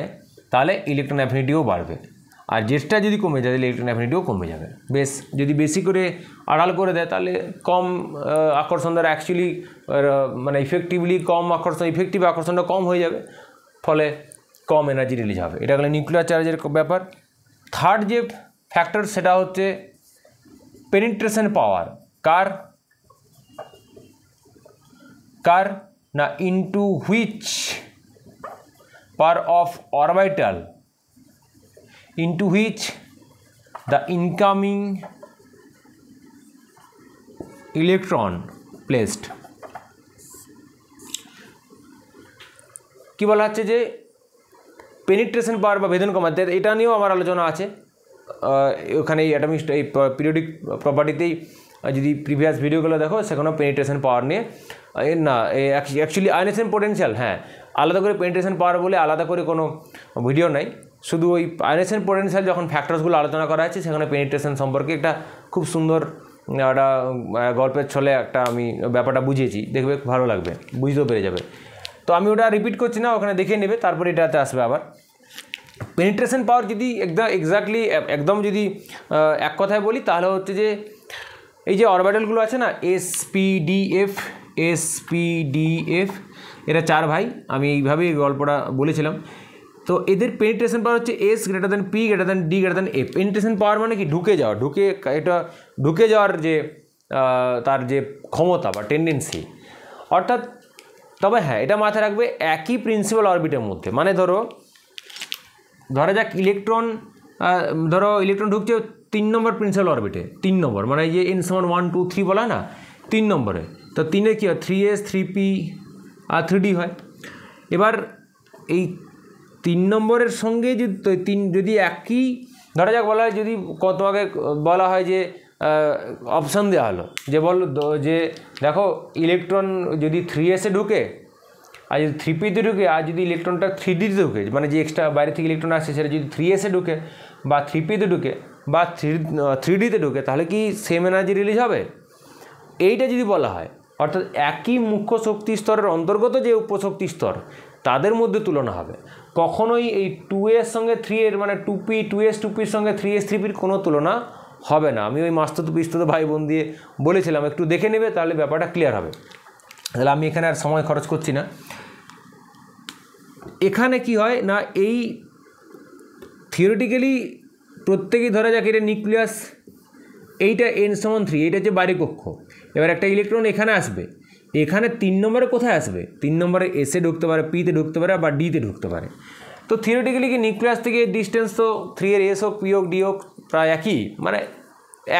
তাহলে ইলেকট্রন অ্যাফিনিটিও বাড়বে, আর জেড স্টার যদি কমে যায় তাহলে ইলেকট্রন অ্যাফিনিটিও কমে যাবে। যদি বেশি করে আড়াল করে দেয় তাহলে কম আকর্ষণ দ্বারা অ্যাকচুয়ালি মানে ইফেক্টিভ আকর্ষণটা কম হয়ে যাবে, ফলে কম এনার্জি রিলিজ হবে। এটা হলো নিউক্লিয়ার চার্জের ব্যাপার। থার্ড যে ফ্যাক্টর সেটা হচ্ছে পেনিট্রেশন পাওয়ার। কার না, into which per of orbital into which the incoming electron placed। কি বলা হচ্ছে যে পেনিট্রেশন পাওয়ার বা ভেদন কমাতে, এটা নিয়েও আমার আলোচনা আছে ওখানে এই অ্যাটমিক এই পিরিয়ডিক প্রপার্টিতেই। যদি প্রিভিয়াস ভিডিওগুলো দেখো সেখানেও পেনিট্রেশন পাওয়ার নিয়ে না, অ্যাকচুয়ালি আয়নেশন পোটেনশিয়াল, হ্যাঁ আলাদা করে পেনিট্রেশন পাওয়ার বলে আলাদা করে কোনো ভিডিও নাই, শুধু ওই আয়নেশন পোটেনশিয়াল যখন ফ্যাক্টরসগুলো আলোচনা করা আছে সেখানে পেনিট্রেশন সম্পর্কে একটা খুব সুন্দর একটা গল্পের ছলে একটা আমি ব্যাপারটা বুঝিয়েছি, দেখবে ভালো লাগবে, বুঝতেও পেরে যাবে। তো আমি ওটা রিপিট করছি না, ওখানে দেখে নেবে, তারপরে এটাতে আসবে আবার। পেনিট্রেশন পাওয়ার যদি একদম যদি এক কথায় বলি তাহলে হচ্ছে যে এই যে অরবিটালগুলো আছে না, এসপিডিএফ, এরা 4 ভাই, আমি এইভাবেই গল্পটা বলেছিলাম। তো এদের পেনিট্রেশন পাওয়ার হচ্ছে S > P > D > F। Penetration পাওয়ার মানে কি, ঢুকে যাওয়ার যে তার যে ক্ষমতা বা টেন্ডেন্সি, অর্থাৎ তবে হ্যাঁ এটা মাথায় রাখবে একই প্রিন্সিপাল অরবিটের মধ্যে। মানে ধরা যাক ইলেকট্রন ঢুকছে 3 নম্বর প্রিন্সিপাল অরবিটে, 3 নম্বর মানে এই যে n = 1 2 3 বলা না, 3 নম্বরে, তো 3-এ কী হয় 3s 3p আর 3d হয়। এবার এই 3 নম্বরের সঙ্গে যদি একই ধরা যাক বলা হয়, যদি তোমাকে বলা হয় যে অপশান দেওয়া হলো যে দেখো ইলেকট্রন যদি 3s-এ ঢুকে আর যদি 3p-তে ঢুকে, আর যদি ইলেকট্রনটা 3d-তে ঢুকে, মানে যে এক্সট্রা বাইরে থেকে ইলেকট্রন আসছে সেটা যদি 3s-এ ঢুকে বা 3p-তে ঢুকে বা 3d-তে ঢুকে, তাহলে কি সেম এনার্জি রিলিজ হবে? এইটা যদি বলা হয়, অর্থাৎ একই মুখ্য শক্তি স্তরের অন্তর্গত যে উপশক্তি স্তর তাদের মধ্যে তুলনা হবে, কখনোই এই 2s সঙ্গে 3 এর মানে 2s 2pর সঙ্গে 3s 3pর কোনো তুলনা হবে না। আমি ওই মাস্তুতো পিস্তুতো ভাই বোন দিয়ে বলেছিলাম, একটু দেখে নেবে, তাহলে ব্যাপারটা ক্লিয়ার হবে। তাহলে আমি এখানে আর সময় খরচ করছি না। এখানে কি হয় না, এই থিওরিটিক্যালি প্রত্যেকেই ধরা যাক এটা নিউক্লিয়াস, এইটা n=3, এইটা হচ্ছে বাইরে কক্ষ। এবার একটা ইলেকট্রন এখানে আসবে, এখানে 3 নম্বরে কোথায় আসবে? 3 নম্বরে এসে ঢুকতে পারে, পিতে ঢুকতে পারে, বা ডিতে ঢুকতে পারে। তো থিওরিটিক্যালি কি নিউক্লিয়াস থেকে ডিস্টেন্স তো 3 এর এস হোক, পি হোক, ডি হোক, প্রায় একই, মানে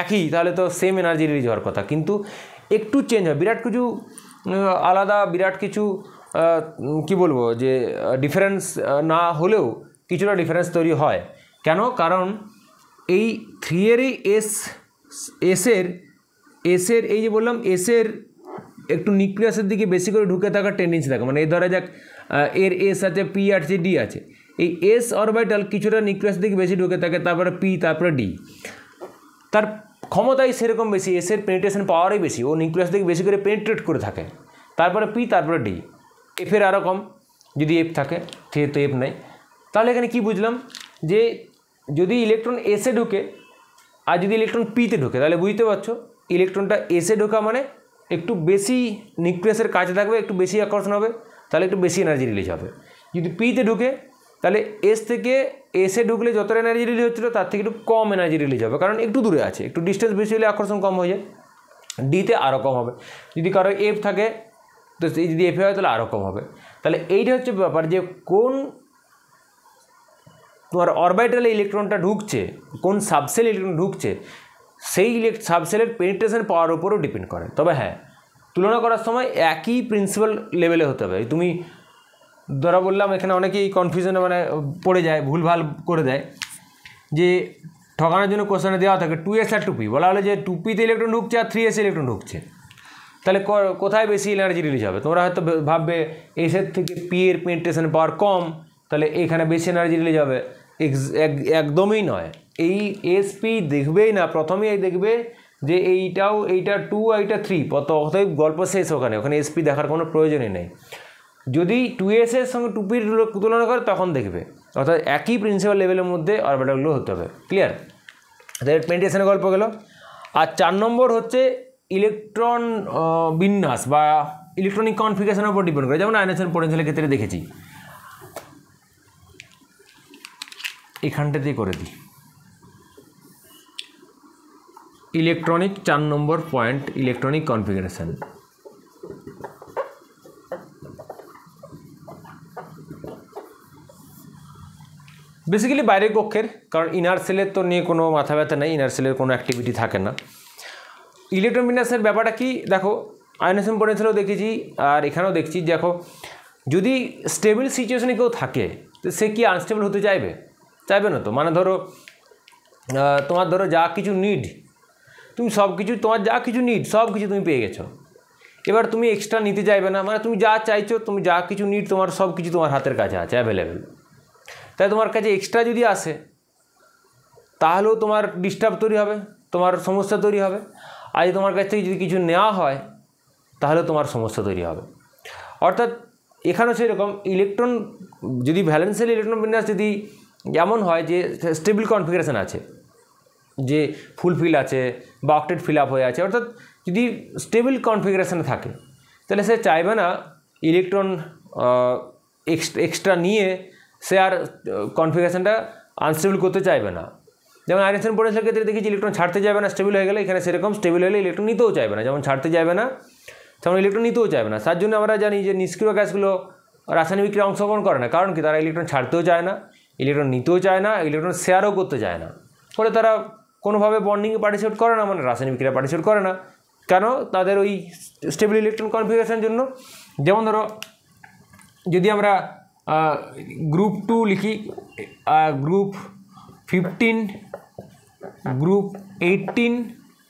একই, তাহলে তো সেম এনার্জি রিলিজ হওয়ার কথা। কিন্তু একটু চেঞ্জ হয়, বিরাট কিছু আলাদা, বিরাট কিছু কি বলবো যে ডিফারেন্স না হলেও কিছুটা ডিফারেন্স তৈরি হয়। কেন? কারণ এই 3 এরই এসের এই যে বললাম, এসের একটু নিউক্লিয়াসের দিকে বেশি করে ঢুকে থাকার টেন্ডেন্সি থাকে। মানে এই ধরা যাক এর এস আছে, পি আছে, ডি আছে, এই এস অরবিটাল কিছুটা নিউক্লিয়াসের দিকে বেশি ঢুকে থাকে, তারপরে পি, তারপরে ডি। তার ক্ষমতাই সেরকম বেশি, এসের পেনিট্রেশন পাওয়ারই বেশি, ও নিউক্লিয়াস দিকে বেশি করে পেনিট্রেট করে থাকে। তারপরে পি, তারপরে ডি। এফের আরও কম, যদি এফ থাকে, ঠিক তো এফ নাই। তাহলে এখানে কি বুঝলাম, যে যদি ইলেকট্রন এসে ঢুকে আর যদি ইলেকট্রন পিতে ঢুকে, তাহলে বুঝতে পারছো ইলেকট্রনটা এসে ঢোকা মানে একটু বেশি নিউক্লিয়াসের কাছে থাকবে, একটু বেশি আকর্ষণ হবে, তাহলে একটু বেশি এনার্জি রিলিজ হবে। যদি পিতে ঢুকে, তাহলে এস থেকে এসে ঢুকলে যতটা এনার্জি রিলিজ হচ্ছিলো তার থেকে একটু কম এনার্জি রিলিজ হবে, কারণ একটু দূরে আছে, একটু ডিস্টেন্স বেশি হলে আকর্ষণ কম হয়ে যায়। ডিতে আরও কম হবে। যদি কারো এফ থাকে, তো এই যদি এফে হয় তাহলে আরও কম হবে। তাহলে এইটা হচ্ছে ব্যাপার, যে কোন তোমার অরবিটালে ইলেকট্রনটা ঢুকছে, কোন সাবসেল ইলেকট্রন ঢুকছে, সেই সাবসেলের পেনিট্রেশন পাওয়ার উপরও ডিপেন্ড করে। তবে হ্যাঁ, তুলনা করার সময় একই প্রিন্সিপাল লেভেলে হতে হবে। তুমি ধরা বললাম, এখানে অনেকেই কনফিউশনে মানে পড়ে যায়, ভুলভাল করে দেয়, যে ঠকানোর জন্য কোশ্চেনে দেওয়া থাকে 2s আর 2p, বলা হলো যে 2pতে ইলেকট্রন ঢুকছে আর 3s ইলেকট্রন ঢুকছে, তাহলে কোথায় বেশি এনার্জি রিলিজ হবে? তোমরা হয়তো ভাববে এসের থেকে পি এর পেনিট্রেশন পাওয়ার কম, তাহলে এখানে বেশি এনার্জি রিলিজ হবে। একদমই নয়। এই এসপি দেখবেই না, প্রথমেই দেখবে যে এইটা 2 আর এইটা 3, অতএব গল্প শেষ। ওখানে এসপি দেখার কোনো প্রয়োজনই নেই। যদি 2s এর সঙ্গে 2pর তুলনা করে তখন দেখবে, অর্থাৎ একই প্রিন্সিপাল লেভেলের মধ্যে অরবিটালগুলো হতে হবে। ক্লিয়ার? তাদের পেনিট্রেশনের গল্প গেল। আর 4 নম্বর হচ্ছে ইলেকট্রন বিন্যাস বা ইলেকট্রনিক কনফিগারেশনের উপর ডিপেন্ড করে, যেমন আয়নেশন পোটেনশিয়ালের ক্ষেত্রে দেখেছি। এখানটাতেই করে দিই ইলেকট্রনিক 4 নম্বর পয়েন্ট, ইলেকট্রনিক কনফিগারেশন। বেসিক্যালি বাইরের কক্ষের, কারণ ইনার সেলের তো নিয়ে কোনো মাথা ব্যথা নেই, ইনার সেলের কোনো অ্যাক্টিভিটি থাকে না। ইলেকট্রন বিন্যাসের ব্যাপারটা কি দেখো, আয়নেশন পোটেনশিয়ালেও দেখেছি আর এখানেও দেখছি। দেখো, যদি স্টেবল সিচুয়েশনে কেউ থাকে, তো সে কি আনস্টেবল হতে চাইবে? চাইবে না তো। মানে ধরো তোমার যা কিছু নিড, তুমি সব কিছু, তোমার যা কিছু নিড সব কিছু তুমি পেয়ে গেছো, এবার তুমি এক্সট্রা নিতে চাইবে না। মানে তুমি যা চাইছো, তুমি যা কিছু নিড, তোমার সব কিছু তোমার হাতের কাছে আছে, অ্যাভেলেবেল। তাই তোমার কাছে এক্সট্রা যদি আসে, তাহলেও তোমার ডিস্টার্ব তৈরি হবে, তোমার সমস্যা তৈরি হবে। আর তোমার কাছ থেকে যদি কিছু নেওয়া হয়, তাহলে তোমার সমস্যা তৈরি হবে। অর্থাৎ এখানেও সেরকম, ইলেকট্রন যদি ভ্যালেন্সিয়াল ইলেকট্রন বিন্যাস যদি এমন হয় যে স্টেবল কনফিগারেশন আছে, যে ফুলফিল আছে বা অক্টেট ফিল আপ হয়ে আছে, অর্থাৎ যদি স্টেবল কনফিগারেশনে থাকে, তাহলে সে চাইবে না ইলেকট্রন এক্সট্রা নিয়ে সে আর কনফিগারেশনটা আনস্টেবল করতে চাইবে না। যেমন আয়নেশন পোটেনশিয়ালের ক্ষেত্রে দেখেছি ইলেকট্রন ছাড়তে যাবে না স্টেবল হয়ে গেলে, এখানে সেরকম স্টেবল হলে ইলেকট্রন নিতেও চাইবে না। যেমন ছাড়তে যাবে না, তেমন ইলেকট্রন নিতেও চাইবে না। তার জন্য আমরা জানি যে নিষ্ক্রিয় গ্যাসগুলো রাসায়নিক বিক্রিয়ায় অংশগ্রহণ করে না। কারণ কি? তারা ইলেকট্রন ছাড়তেও চায় না, ইলেকট্রন নিতেও চায় না, ইলেকট্রন শেয়ারও করতে চায় না। ফলে তারা কোনোভাবে বন্ডিংয়ে পার্টিসিপেট করে না, মানে রাসায়নিক বিক্রিয়ায় পার্টিসিপেট করে না। কেন? তাদের ওই স্টেবল ইলেকট্রন কনফিগারেশনের জন্য। যেমন ধরো, যদি আমরা গ্রুপ 2 লিখি, গ্রুপ 15, গ্রুপ 18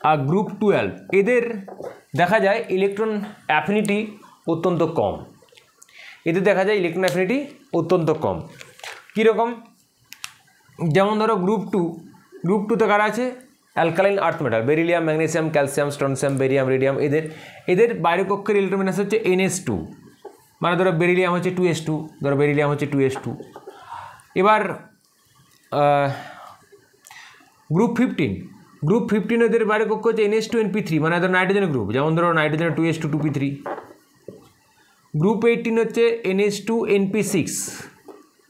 আর গ্রুপ 12, এদের দেখা যায় ইলেকট্রন অ্যাফিনিটি অত্যন্ত কম। অত্যন্ত কম। কীরকম? যেমন ধরো গ্রুপ 2তে কারা আছে? Alkaline earth metal, beryllium, magnesium, calcium, strontium, barium, radium. এদের বাইরের কক্ষের ইলেকট্রন বিন্যাস হচ্ছে NS2। মানে ধরো বেরিলিয়াম হচ্ছে 2s2, বেরিলিয়াম হচ্ছে 2s2। এবার গ্রুপ গ্রুপ 15 এদের বাইরে কক্ষ হচ্ছে NH2NP3, মানে ধরো নাইট্রোজেনের গ্রুপ, যেমন ধরো নাইট্রোজেনের 2s2 2p3। গ্রুপ 18 হচ্ছে NH2NP6,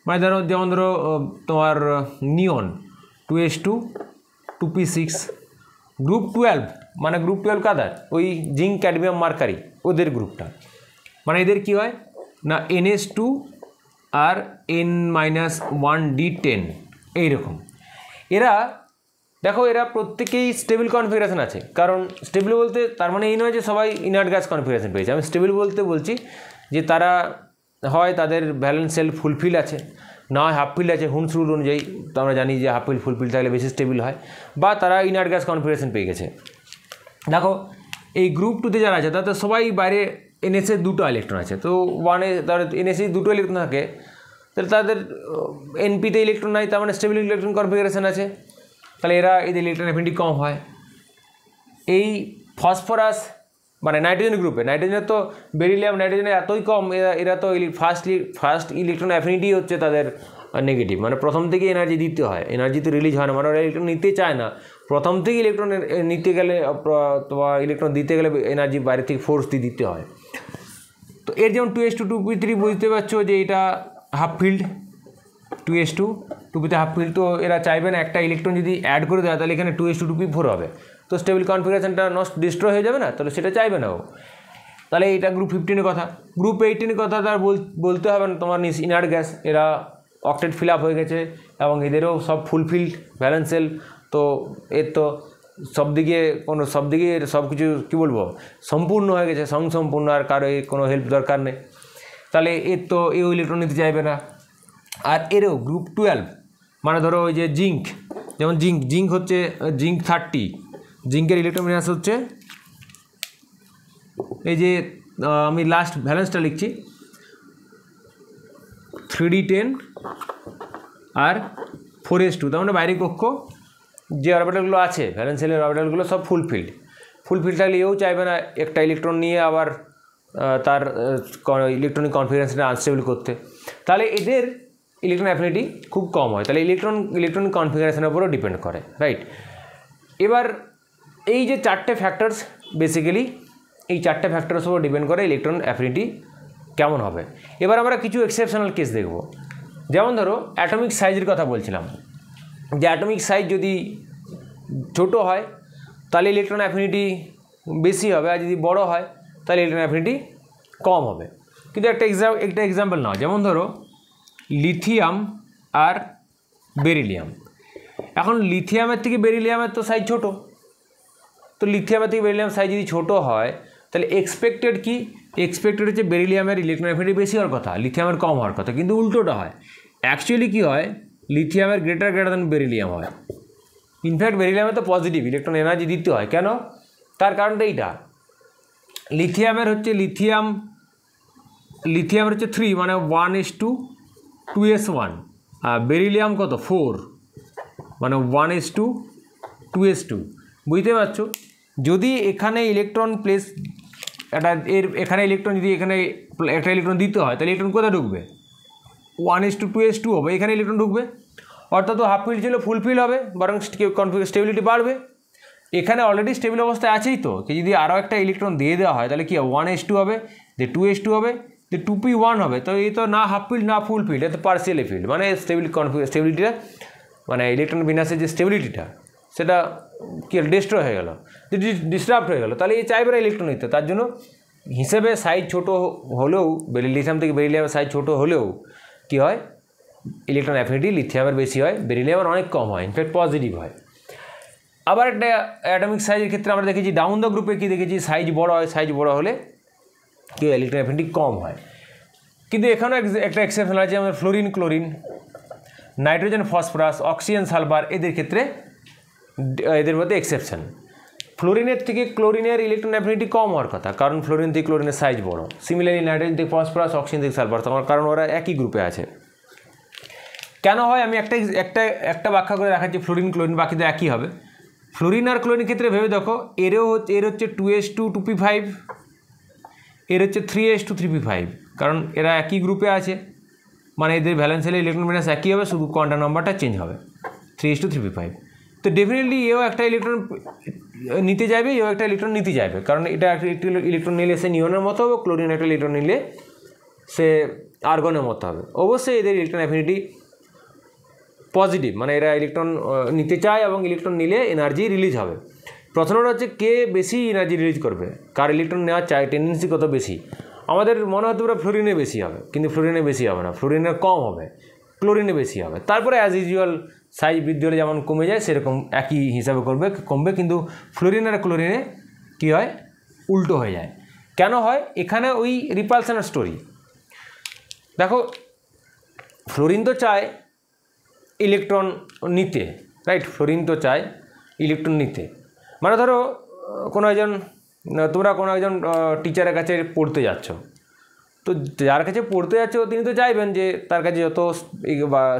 মানে ধরো যেমন ধরো তোমার নিয়ন 2s2 2p6। গ্রুপ 12, মানে গ্রুপ 12 কাদার ওই জিঙ্ক ক্যাডমিয়াম মার্কারি ওদের গ্রুপটা, মানে এদের কি হয় না NH2 আর N-1D10 এইরকম। এরা দেখো এরা প্রত্যেকেই স্টেবল কনফিগারেশন আছে, কারণ স্টেবল বলতে তার মানে এই নয় যে সবাই ইনার্ট গ্যাস কনফিগারেশন পেয়েছে। আমি স্টেবল বলতে বলছি যে তারা হয় তাদের ভ্যালেন্স শেল ফুলফিল আছে, না হয় হাফ ফিল আছে। হুন্স রুল অনুযায়ী তো আমরা জানি যে হাফ ফিল ফুলফিল থাকলে বেশি স্টেবল হয়, বা তারা ইনার্ট গ্যাস কনফিগারেশন পেয়ে গেছে। দেখো এই গ্রুপ 2তে যারা আছে তাদের সবাই বাইরে NH-এর 2টো ইলেকট্রন আছে, তো ওয়ানে তার NH-এর 2টো ইলেকট্রন থাকে, তাহলে তাদের NP-তে ইলেকট্রন নাই, তার মানে স্টেবল ইলেকট্রন কনফিগারেশন আছে, তাহলে এদের ইলেকট্রন অ্যাফিনিটি কম হয়। এই ফসফরাস মানে নাইট্রোজেন গ্রুপে, নাইট্রোজেনের তো বেরিলিয়াম নাইট্রোজেনের এতই কম, এরা তো ফার্স্ট ইলেকট্রন অ্যাফিনিটি হচ্ছে তাদের নেগেটিভ, মানে প্রথম থেকে এনার্জি দিতে হয়, এনার্জি তো রিলিজ হয় না, মানে ওরা ইলেকট্রন নিতে চায় না। প্রথম থেকে ইলেকট্রন নিতে গেলে বা ইলেকট্রন দিতে গেলে এনার্জি বাইরে থেকে ফোর্স দিয়ে দিতে হয়। তো এর যেমন 2s2 2p3 বুঝতে পারছো যে এটা হাফ ফিল্ড, 2s2 2p তে হাফ ফিল্ড, তো এরা চাইবে না একটা ইলেকট্রন যদি অ্যাড করে দেয় তাহলে এখানে 2s2 2p4 হবে, তো স্টেবল কনফিগারেশনটা ডিস্ট্রয় হয়ে যাবে না, তাহলে সেটা চাইবে না ও। তাহলে এটা গ্রুপ 15 এর কথা। গ্রুপ 18 এর কথা তার বলতে হবে না, তোমার ইনার্ট গ্যাস, এরা অক্টেট ফিল আপ হয়ে গেছে এবং এদেরও সব ফুলফিল্ড ভ্যালেন্স সেল, তো এর তো সব দিকে সব কিছু কী বলবো সম্পূর্ণ হয়ে গেছে, সম্পূর্ণ, আর কারো কোনো হেল্প দরকার নেই, তাহলে এর তো এও ইলেকট্রন নিতে চাইবে না। আর এরও গ্রুপ 12, মানে ধরো ওই যে জিঙ্ক, যেমন জিঙ্ক হচ্ছে জিঙ্ক 30, জিঙ্কের ইলেকট্রন বিন্যাস হচ্ছে এই যে আমি লাস্ট ভ্যালেন্সটা লিখছি 3d10 আর 4s2, তার মানে বাইরের কক্ষ যে অরবিটালগুলো আছে ভ্যালেন্স সেলের অরবিটালগুলো সব ফুলফিল্ড থাকলে এও চাইবে না একটা ইলেকট্রন নিয়ে আবার তার ইলেকট্রনিক কনফিগারেশনটা আনস্টেবল করতে, তাহলে এদের ইলেকট্রন অ্যাফিনিটি খুব কম হয়, তাহলে ইলেকট্রনিক কনফিগারেশনের উপরও ডিপেন্ড করে, রাইট। এবার এই যে চারটে ফ্যাক্টরস, বেসিক্যালি এই চারটে ফ্যাক্টরসের উপর ডিপেন্ড করে ইলেকট্রন অ্যাফিনিটি কেমন হবে। এবার আমরা কিছু এক্সেপশনাল কেস দেখব, যেমন ধরো অ্যাটমিক সাইজের কথা বলছিলাম, যে অ্যাটমিক সাইজ যদি ছোট হয় তাহলে ইলেকট্রন অ্যাফিনিটি বেশি হবে, আর যদি বড় হয় তাহলে ইলেকট্রন অ্যাফিনিটি কম হবে। কিন্তু একটা এক্সাম্পল নাও, যেমন ধরো লিথিয়াম আর বেরিলিয়াম। এখন লিথিয়ামের থেকে বেরিলিয়ামের তো সাইজ ছোট, তো লিথিয়ামের থেকে বেরিলিয়াম সাইজ যদি ছোট হয় তাহলে এক্সপেক্টেড হচ্ছে বেরিলিয়ামের ইলেকট্রন অ্যাফিনিটি বেশি হওয়ার কথা, লিথিয়ামের কম হওয়ার কথা, কিন্তু উল্টোটা হয়। অ্যাকচুয়ালি কী হয়, লিথিয়ামের গ্রেটার দ্যান বেরিলিয়াম হয়। ইনফ্যাক্ট বেরিলিয়ামে তো পজিটিভ ইলেকট্রন এনার্জি দিতে হয়, কেন? তার কারণটা এইটা, লিথিয়ামের হচ্ছে লিথিয়ামের হচ্ছে 3, মানে 1:2s1, আর বেরিলিয়াম কত 4, মানে 1:2s2। বুঝতে পারছো, যদি এখানে ইলেকট্রন প্লেস এখানে ইলেকট্রন যদি এখানে একটা ইলেকট্রন দিতে হয় তাহলে ইলেকট্রন কোথায় ঢুকবে, 1:2s2 হবে, এখানে ইলেকট্রন ঢুকবে, অর্থাৎ হাফ ফিল্ড ছিল ফুল ফিল হবে, বরং স্টেবিলিটি বাড়বে। এখানে অলরেডি স্টেবল অবস্থায় আছেই, তো যদি আরও একটা ইলেকট্রন দিয়ে দেওয়া হয় তাহলে কি হবে, 1s2 হবে, যে 2s2 হবে, যে 2p1 হবে, তো এই তো না হাফ ফিল্ড না ফুল ফিল্ড, এটা তো পার্সিয়ালি ফিল্ড, মানে স্টেবিলিটিটা মানে ইলেকট্রন বিন্যাসের যে স্টেবিলিটিটা সেটা কি ডিস্ট্রয় হয়ে গেল, ডিস্টার্বড হয়ে গেল, তাহলে এই চাইবে না ইলেকট্রন নিতে। তার জন্য হিসেবে সাইজ ছোটো হলেও লিথিয়াম থেকে বেরিলিয়ামের সাইজ ছোটো হলেও কী হয়, ইলেকট্রন অ্যাফিনিটি লিথিয়ামের বেশি হয়, বেরিলিয়ামের অনেক কম হয়, ইনফ্যাক্ট পজিটিভ হয়। আবার একটা অ্যাটমিক সাইজের ক্ষেত্রে আমরা দেখেছি ডাউন দ্য গ্রুপে কী দেখেছি, সাইজ বড় হয়, সাইজ বড় হলে কি ইলেকট্রন অ্যাফিনিটি কম হয়। কিন্তু এখানেও একটা এক্সেপশন আছে, আমাদের fluorine chlorine, nitrogen phosphorus, oxygen sulphur, এদের ক্ষেত্রে এদের মধ্যে এক্সেপশন। ফ্লোরিনের থেকে ক্লোরিনের ইলেকট্রন অ্যাফিনিটি কম হওয়ার কথা, কারণ ফ্লোরিন থেকে ক্লোরিনের সাইজ বড়। সিমিলারলি নাইট্রোজেন থেকে ফসফরাস, অক্সিজেন থেকে সালফার, কারণ ওরা একই গ্রুপে আছে। কেন হয় আমি একটা ব্যাখ্যা করে দেখাচ্ছি, ফ্লোরিন ক্লোরিন বাকিতে একই হবে। ফ্লোরিন আর ক্লোরিনের ক্ষেত্রে ভেবে দেখো, এর হচ্ছে 2s2 2p5, এর হচ্ছে 3s2 3p5, কারণ এরা একই গ্রুপে আছে, মানে এদের ভ্যালেন্স সেলের ইলেকট্রন বিন্যাস একই হবে, শুধু কোয়ান্টাম নাম্বারটা চেঞ্জ হবে, 3s2 3p5। তো তো ডেফিনেটলি এও একটা ইলেকট্রন নিতে যাবে, এও একটা ইলেকট্রন নিতে যাবে, কারণ এটা একটা ইলেকট্রন নিলে সে নিয়নের মতো হবে, ক্লোরিন একটা ইলেকট্রন নিলে সে আর্গনের মতো হবে। অবশ্যই এদের ইলেকট্রন অ্যাফিনিটি পজিটিভ, মানে এরা ইলেকট্রন নিতে চায় এবং ইলেকট্রন নিলে এনার্জি রিলিজ হবে। প্রশ্নটা হচ্ছে কে বেশি এনার্জি রিলিজ করবে, কার ইলেকট্রন নেওয়ার টেন্ডেন্সি কত বেশি। আমাদের মনে হতে পারে ফ্লোরিনে বেশি হবে, কিন্তু ফ্লোরিনে বেশি হবে না, ফ্লোরিনে কম হবে, ক্লোরিনে বেশি হবে। তারপরে অ্যাজ ইউজুয়াল সাইজ বৃদ্ধি হলে যেমন কমে যায় সেরকম একই হিসাবে কমবে, কিন্তু ফ্লোরিন আর ক্লোরিনে কী হয়, উল্টো হয়ে যায়। কেন হয়? এখানে ওই রিপালশনের স্টোরি দেখো। ফ্লোরিন তো চায় ইলেকট্রন নিতে, রাইট? ফ্লোরিন তো চায় ইলেকট্রন নিতে। মানে ধরো তোমরা কোনো একজন টিচারের কাছে পড়তে যাচ্ছ, তো যার কাছে পড়তে যাচ্ছ তিনি তো চাইবেন যে তার কাছে যত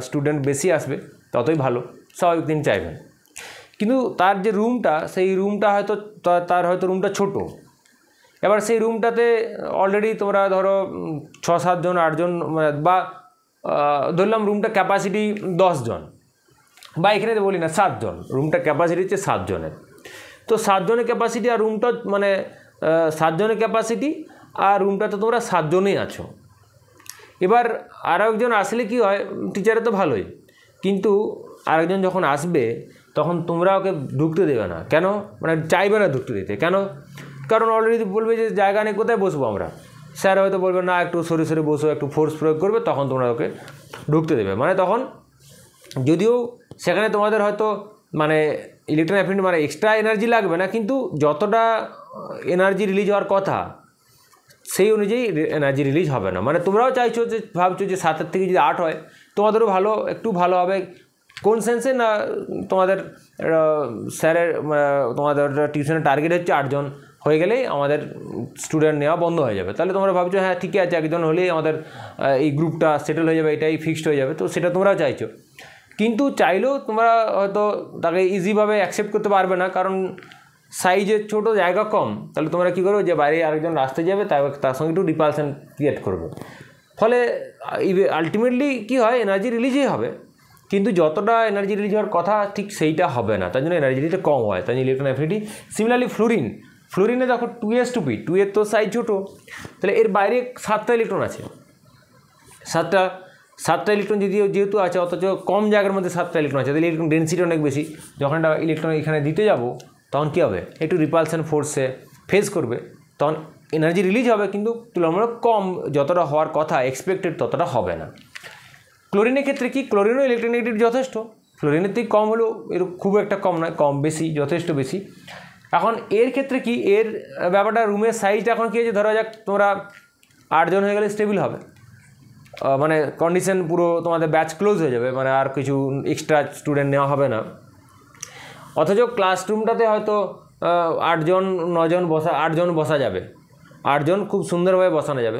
স্টুডেন্ট বেশি আসবে ততই ভালো, স্বাভাবিক তিনি চাইবেন। কিন্তু তার যে রুমটা, সেই রুমটা হয়তো তার হয়তো রুমটা ছোট। এবার সেই রুমটাতে অলরেডি তোমরা ধরো 6-7 জন 8 জন বা ধরলাম রুমটা ক্যাপাসিটি 10 জন, বা এখানে তো বলি না 7 জন, রুমটা ক্যাপাসিটি হচ্ছে 7 জনের। তো 7 জনের ক্যাপাসিটি আর রুমটা মানে 7 জনের ক্যাপাসিটি আর রুমটাতে তোমরা 7 জনেই আছো। এবার আর একজন আসলে কি হয়, টিচারে তো ভালোই, কিন্তু আরেকজন যখন আসবে তখন তোমরা ওকে ঢুকতে দেবে না। কেন? মানে চাইবে না ঢুকতে দিতে। কেন? কারণ অলরেডি বলবে যে জায়গা নেই, কোথায় বসবো আমরা। স্যার হয়তো বলবে না একটু সরে সরে বসো, একটু ফোর্স প্রয়োগ করবে, তখন তোমরা ওকে ঢুকতে দেবে। মানে তখন যদিও সেখানে তোমাদের হয়তো মানে ইলেকট্রন অ্যাফিনিটি মানে এক্সট্রা এনার্জি লাগবে না, কিন্তু যতটা এনার্জি রিলিজ হওয়ার কথা সেই অনুযায়ী এনার্জি রিলিজ হবে না। মানে তোমরাও চাইছো যে ভাবছো যে 7 থেকে যদি 8 হয় তোমাদেরও একটু ভালো হবে। কোন সেন্সে না, তোমাদের স্যারের তোমাদের টিউশনের টার্গেট হচ্ছে 8 জন হয়ে গেলেই আমাদের স্টুডেন্ট নেওয়া বন্ধ হয়ে যাবে। তাহলে তোমরা ভাবছো হ্যাঁ ঠিকই আছে, একজন হলেই আমাদের এই গ্রুপটা সেটেল হয়ে যাবে, এটাই ফিক্সড হয়ে যাবে। তো সেটা তোমরাও চাইছো, কিন্তু চাইলেও তোমরা হয়তো তাকে ইজিভাবে অ্যাকসেপ্ট করতে পারবে না, কারণ সাইজের ছোটো, জায়গা কম। তাহলে তোমরা কী করবে, যে বাইরে আরেকজন রাস্তায় যাবে তার সঙ্গে একটু রিপালশন ক্রিয়েট করবে। ফলে আলটিমেটলি কী হয়, এনার্জি রিলিজই হবে, কিন্তু যতটা এনার্জি রিলিজ হওয়ার কথা ঠিক সেইটা হবে না, তার জন্য এনার্জিটা কম হয়, তাই জন্য ইলেকট্রন অ্যাফিনিটি। সিমিলারলি ফ্লোরিনে দেখো 2s2p, 2 এর তো সাইজ ছোটো, তাহলে এর বাইরে 7টা ইলেকট্রন আছে। 7টা ইলেকট্রন যেহেতু আছে, অথচ কম জায়গার মধ্যে 7টা ইলেকট্রন আছে, তাহলে ইলেকট্রন ডেন্সিটি অনেক বেশি। যখন একটা ইলেকট্রন এখানে দিতে যাব তখন কী হবে, একটু রিপালশন ফোর্সে ফেস করবে, তখন এনার্জি রিলিজ হবে, কিন্তু তুলনামূলক কম, যতটা হওয়ার কথা এক্সপেক্টেড ততটা হবে না। ক্লোরিনের ক্ষেত্রে কি, ক্লোরিনও ইলেকট্রোনেগেটিভ যথেষ্ট, ফ্লোরিনের থেকে কম হলেও এর খুব একটা কম নয়, কম বেশি যথেষ্ট বেশি। এখন এর ক্ষেত্রে কি, এর ব্যাপারটা রুমের সাইজটা এখন কী আছে, ধরা যাক তোমরা 8 জন হয়ে গেলে স্টেবল হবে, মানে কন্ডিশন পুরো তোমাদের ব্যাচ ক্লোজ হয়ে যাবে, মানে আর কিছু এক্সট্রা স্টুডেন্ট নেওয়া হবে না। অথচ ক্লাসরুমটাতে হয়তো 8 জন 9 জন 8 জন বসা যাবে, 8 জন খুব সুন্দরভাবে বসানো যাবে।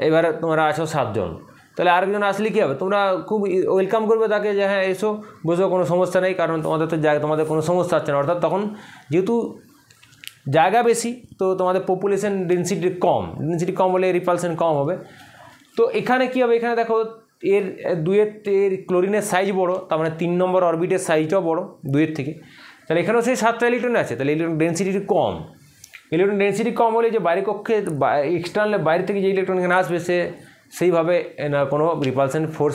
এবারে তোমরা আছো 7 জন, তাহলে আরেকজন আসলে কী হবে, তোমরা খুব ওয়েলকাম করবে তাকে, যে হ্যাঁ এসো বসো, কোনো সমস্যা নেই, কারণ তোমাদের তো তোমাদের কোনো সমস্যা হচ্ছে না। অর্থাৎ তখন যেহেতু জায়গা বেশি, তো তোমাদের পপুলেশন ডেন্সিটি কম হলে রিপালশন কম হবে। তো এখানে কী হবে, এখানে দেখো এর 2-এর ক্লোরিনের সাইজ বড়, তার মানে 3 নম্বর অরবিটের সাইজটাও বড় 2-এর থেকে। তাহলে এখানেও সেই 7টা ইলেকট্রন আছে, তাহলে ইলেকট্রন ডেন্সিটি কম। ইলেকট্রন ডেন্সিটি কম হলে যে বাইরে কক্ষে এক্সটার্নাল বাইরে থেকে যে ইলেকট্রন এখানে আসবে সেইভাবে কোনো রিপালশন ফোর্স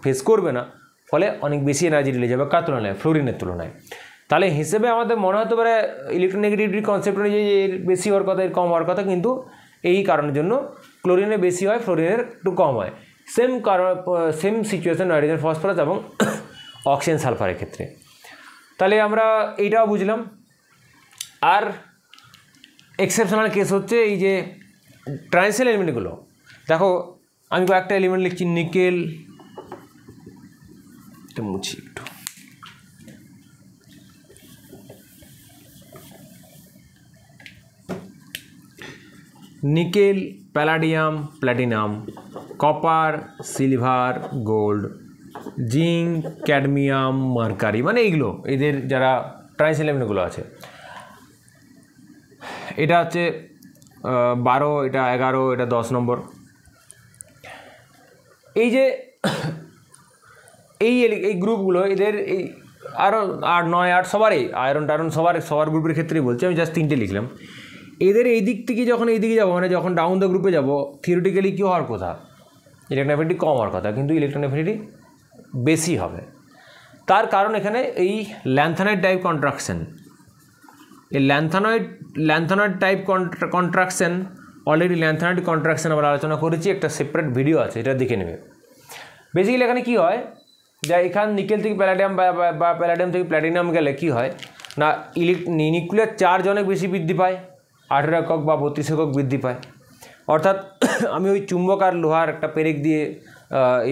ফেস করবে না, ফলে অনেক বেশি এনার্জি রিলিজ হবে কার তুলনায়, ফ্লোরিনের তুলনায়। তাহলে হিসেবে আমাদের মনে হতে পারে ইলেকট্রোনেগেটিভিটি কনসেপ্ট অনুযায়ী এর বেশি হওয়ার কথা, এর কম হওয়ার কথা, কিন্তু এই কারণের জন্য ক্লোরিনের বেশি হয়, ফ্লোরিনের একটু কম হয়। সেম সিচুয়েশন নাইট্রোজেন ফসফরাস এবং অক্সিজেন সালফারের ক্ষেত্রে। তাহলে আমরা এইটাও বুঝলাম। আর এক্সেপশনাল কেস হচ্ছে এই যে ট্রান্সিশনাল এলিমেন্টগুলো। দেখো আমি কয়েকটা এলিমেন্ট লিখছি, নিকেল, এটা মুছি একটু, nickel, palladium, platinum, copper, silver, gold, zinc, cadmium, mercury, মানে এইগুলো এদের যারা ট্রান্সিশনাল এলিমেন্টগুলো আছে। এটা হচ্ছে 12, এটা 11, এটা 10 নম্বর। এই যে এই গ্রুপগুলো, এদের আরও 8, 9, 8 সবারই আয়রন টায়রন সবার গ্রুপের ক্ষেত্রেই বলছি, আমি জাস্ট 3টে লিখলাম। এদের এই দিক থেকে যখন এই দিকে যাবো, মানে যখন ডাউন দ্য গ্রুপে যাবো, থিওরিটিক্যালি কী হওয়ার কথা, ইলেকট্রন অ্যাফিনিটি কম হওয়ার কথা, কিন্তু ইলেকট্রন অ্যাফিনিটি বেশি হবে। তার কারণ এখানে এই ল্যান্থানয়েড টাইপ কন্ট্রাকশন, এই ল্যান্থানয়েড টাইপ কন্ট্রাকশন, অলরেডি ল্যান্থানয়েড কন্ট্রাকশন আমরা আলোচনা করেছি, একটা সেপারেট ভিডিও আছে, এটা দেখে নেবে। বেসিক্যালি এখানে কী হয়, যা এখান নিকেল থেকে প্যালাডিয়াম বা প্যালাডিয়াম থেকে প্ল্যাটিনাম গেলে কী হয় না, নিউক্লিয়ার চার্জ অনেক বেশি বৃদ্ধি পায়, 18 একক বা 32 একক বৃদ্ধি পায়। অর্থাৎ আমি ওই চুম্বক আর লোহার একটা পেরেক দিয়ে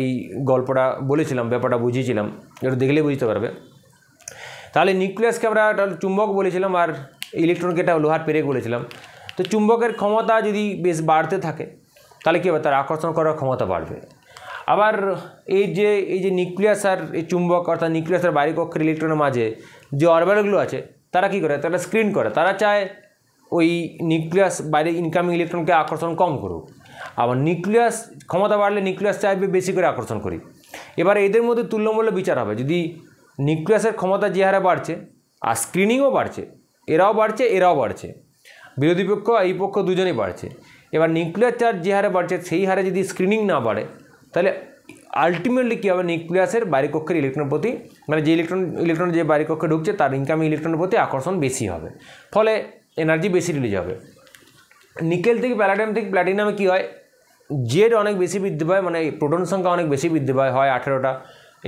এই গল্পটা বলেছিলাম, ব্যাপারটা বুঝিয়েছিলাম, এটা দেখলেই বুঝতে পারবে। তাহলে নিউক্লিয়াসকে আমরা একটা চুম্বক বলেছিলাম আর ইলেকট্রনকে একটা লোহার পেরেক বলেছিলাম। তো চুম্বকের ক্ষমতা যদি বেশ বাড়তে থাকে তাহলে কী হবে, তার আকর্ষণ করার ক্ষমতা বাড়বে। আবার এই যে নিউক্লিয়াস আর এই চুম্বক, অর্থাৎ নিউক্লিয়াস আর বাইরের কক্ষের ইলেকট্রনের মাঝে যে অরবিটালগুলো আছে তারা কী করে, তারা স্ক্রিন করে, তারা চায় ওই নিউক্লিয়াস বাইরে ইনকামিং ইলেকট্রনকে আকর্ষণ কম করুক। আবার নিউক্লিয়াস ক্ষমতা বাড়লে নিউক্লিয়াস চাইবে বেশি করে আকর্ষণ করি। এবার এদের মধ্যে তুল্যমূল্য বিচার হবে, যদি নিউক্লিয়াসের ক্ষমতা যে হারে বাড়ছে আর স্ক্রিনিংও বাড়ছে, এরাও বাড়ছে, বিরোধী পক্ষ এই পক্ষ দুজনেই বাড়ছে। এবার নিউক্লিয়ার চার্জ যে হারে বাড়ছে সেই হারে যদি স্ক্রিনিং না বাড়ে তাহলে আলটিমেটলি কী হবে, নিউক্লিয়াসের বাইরের কক্ষের ইলেকট্রনের প্রতি, মানে যে ইলেকট্রন যে বাইরের কক্ষে ঢুকছে তার ইনকামিং ইলেকট্রনের প্রতি আকর্ষণ বেশি হবে, ফলে এনার্জি বেশি রিলিজ হবে। নিকেল থেকে প্যালাডিয়াম থেকে প্ল্যাটিনামে কী হয়, জেড অনেক বেশি বৃদ্ধি পায়, মানে প্রোটন সংখ্যা অনেক বেশি বৃদ্ধি পায়, হয় 18টা,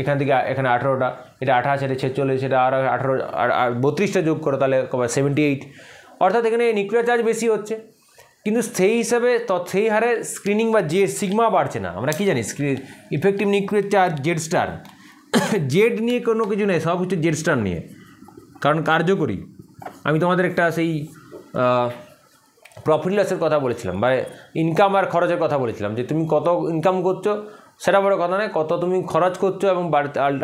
এখান থেকে এখানে 18টা, এটা 28, এটা 46, এটা আর 18 আর 32টা যোগ করো তাহলে 78। অর্থাৎ এখানে নিউক্লিয়ার চার্জ বেশি হচ্ছে, কিন্তু সেই হিসাবে সেই হারে স্ক্রিনিং বা জেড সিগমা বাড়ছে না। আমরা কি জানি, effective nuclear charge Z star, Z নিয়ে কোনো কিছু নেই, সব কিছু জেড স্টার নিয়ে, কারণ কার্যকরী। আমি তোমাদের একটা সেই প্রফিট লসের কথা বলেছিলাম, বা ইনকাম আর খরচের কথা বলেছিলাম, যে তুমি কত ইনকাম করছো সেটা বড় কথা নয়, কত তুমি খরচ করছো এবং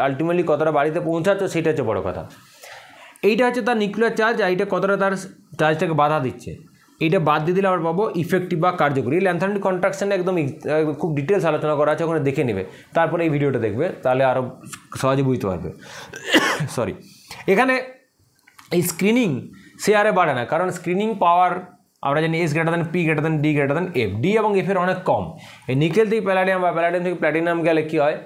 আলটিমেটলি কতটা বাড়িতে পৌঁছাচ্ছ সেটা হচ্ছে বড় কথা। এইটা হচ্ছে তার নিউক্লিয়ার চার্জ, এইটা কতটা তার চার্জটাকে বাধা দিচ্ছে, এইটা বাদ দিয়ে দিলে আমরা পাবো ইফেক্টিভ বা কার্যকরী। ল্যান্থানয়েড কন্ট্রাকশনে একদম খুব ডিটেলস আলোচনা করা আছে, ওখানে দেখে নেবে, তারপরে এই ভিডিওটা দেখবে, তাহলে আরও সহজে বুঝতে পারবে। সরি, এখানে এই স্ক্রিনিং সে আরে বাড়ে না, কারণ স্ক্রিনিং পাওয়ার আমরা জানি S > P > D > F, D এবং এফের অনেক কম। এই নিকেল থেকে প্যালাডিয়াম বা প্যালাডিয়াম থেকে প্ল্যাটিনাম গেলে কী হয়,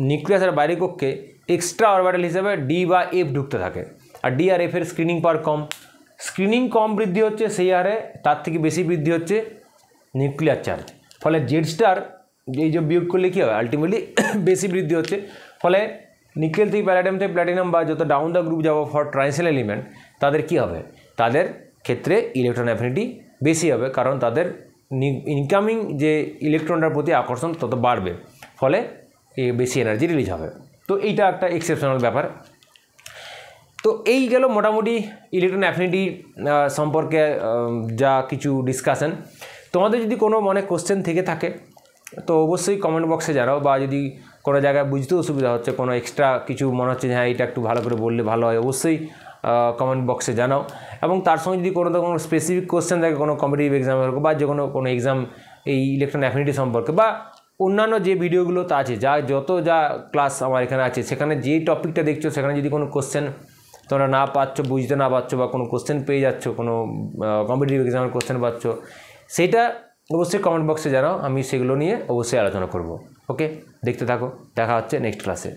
নিউক্লিয়াসের বাইরের কক্ষে এক্সট্রা অরবিটাল হিসেবে ডি বা এফ ঢুকতে থাকে, আর ডি আর এফের স্ক্রিনিং পাওয়ার কম, স্ক্রিনিং কম বৃদ্ধি হচ্ছে, সেই হারে তার থেকে বেশি বৃদ্ধি হচ্ছে নিউক্লিয়ার চার্জ, ফলে জেড স্টার এই যে বিয়োগ করলে কী হবে, আলটিমেটলি বেশি বৃদ্ধি হচ্ছে। ফলে নিকেল থেকে প্যালাডিয়াম থেকে প্ল্যাটিনাম বা যত ডাউন দ্য গ্রুপ যাবো ফর ট্রান্সিশনাল এলিমেন্ট, তাদের কী হবে, তাদের ক্ষেত্রে ইলেকট্রন অ্যাফিনিটি বেশি হবে, কারণ তাদের ইনকামিং যে ইলেকট্রনটার প্রতি আকর্ষণ তত বাড়বে, ফলে বেশি এনার্জি রিলিজ হবে। তো এইটা একটা এক্সেপশনাল ব্যাপার। তো এই গেল মোটামুটি ইলেকট্রন অ্যাফিনিটি সম্পর্কে যা কিছু ডিসকাশন। তোমাদের যদি কোনো মনে কোশ্চেন থেকে থাকে তো অবশ্যই কমেন্ট বক্সে জানাও, বা যদি কোনো জায়গায় বুঝতে অসুবিধা হচ্ছে, কোনো এক্সট্রা কিছু মনে হচ্ছে যে হ্যাঁ এটা একটু ভালো করে বললে ভালো হয়, অবশ্যই কমেন্ট বক্সে জানাও। এবং তার সঙ্গে যদি কোনো স্পেসিফিক কোশ্চেন থাকে কোনো কম্পিটিটিভ এক্সামের বা যে কোনো এক্সাম এই ইলেকট্রন অ্যাফিনিটি সম্পর্কে, বা অন্যান্য যে ভিডিওগুলো তা আছে, যা ক্লাস আমার এখানে আছে, সেখানে যে টপিকটা দেখছো সেখানে যদি কোনো কোশ্চেন তোমরা না পাচ্ছ, বুঝতে না পারছো, বা কোনো কোশ্চেন পেয়ে যাচ্ছ, কোনো কম্পিটিটিভ এক্সামের কোশ্চেন পাচ্ছ, সেটা অবশ্যই কমেন্ট বক্সে জানাও, আমি সেগুলো নিয়ে অবশ্যই আলোচনা করব। ওকে, দেখতে থাকো, দেখা হচ্ছে নেক্সট ক্লাসে।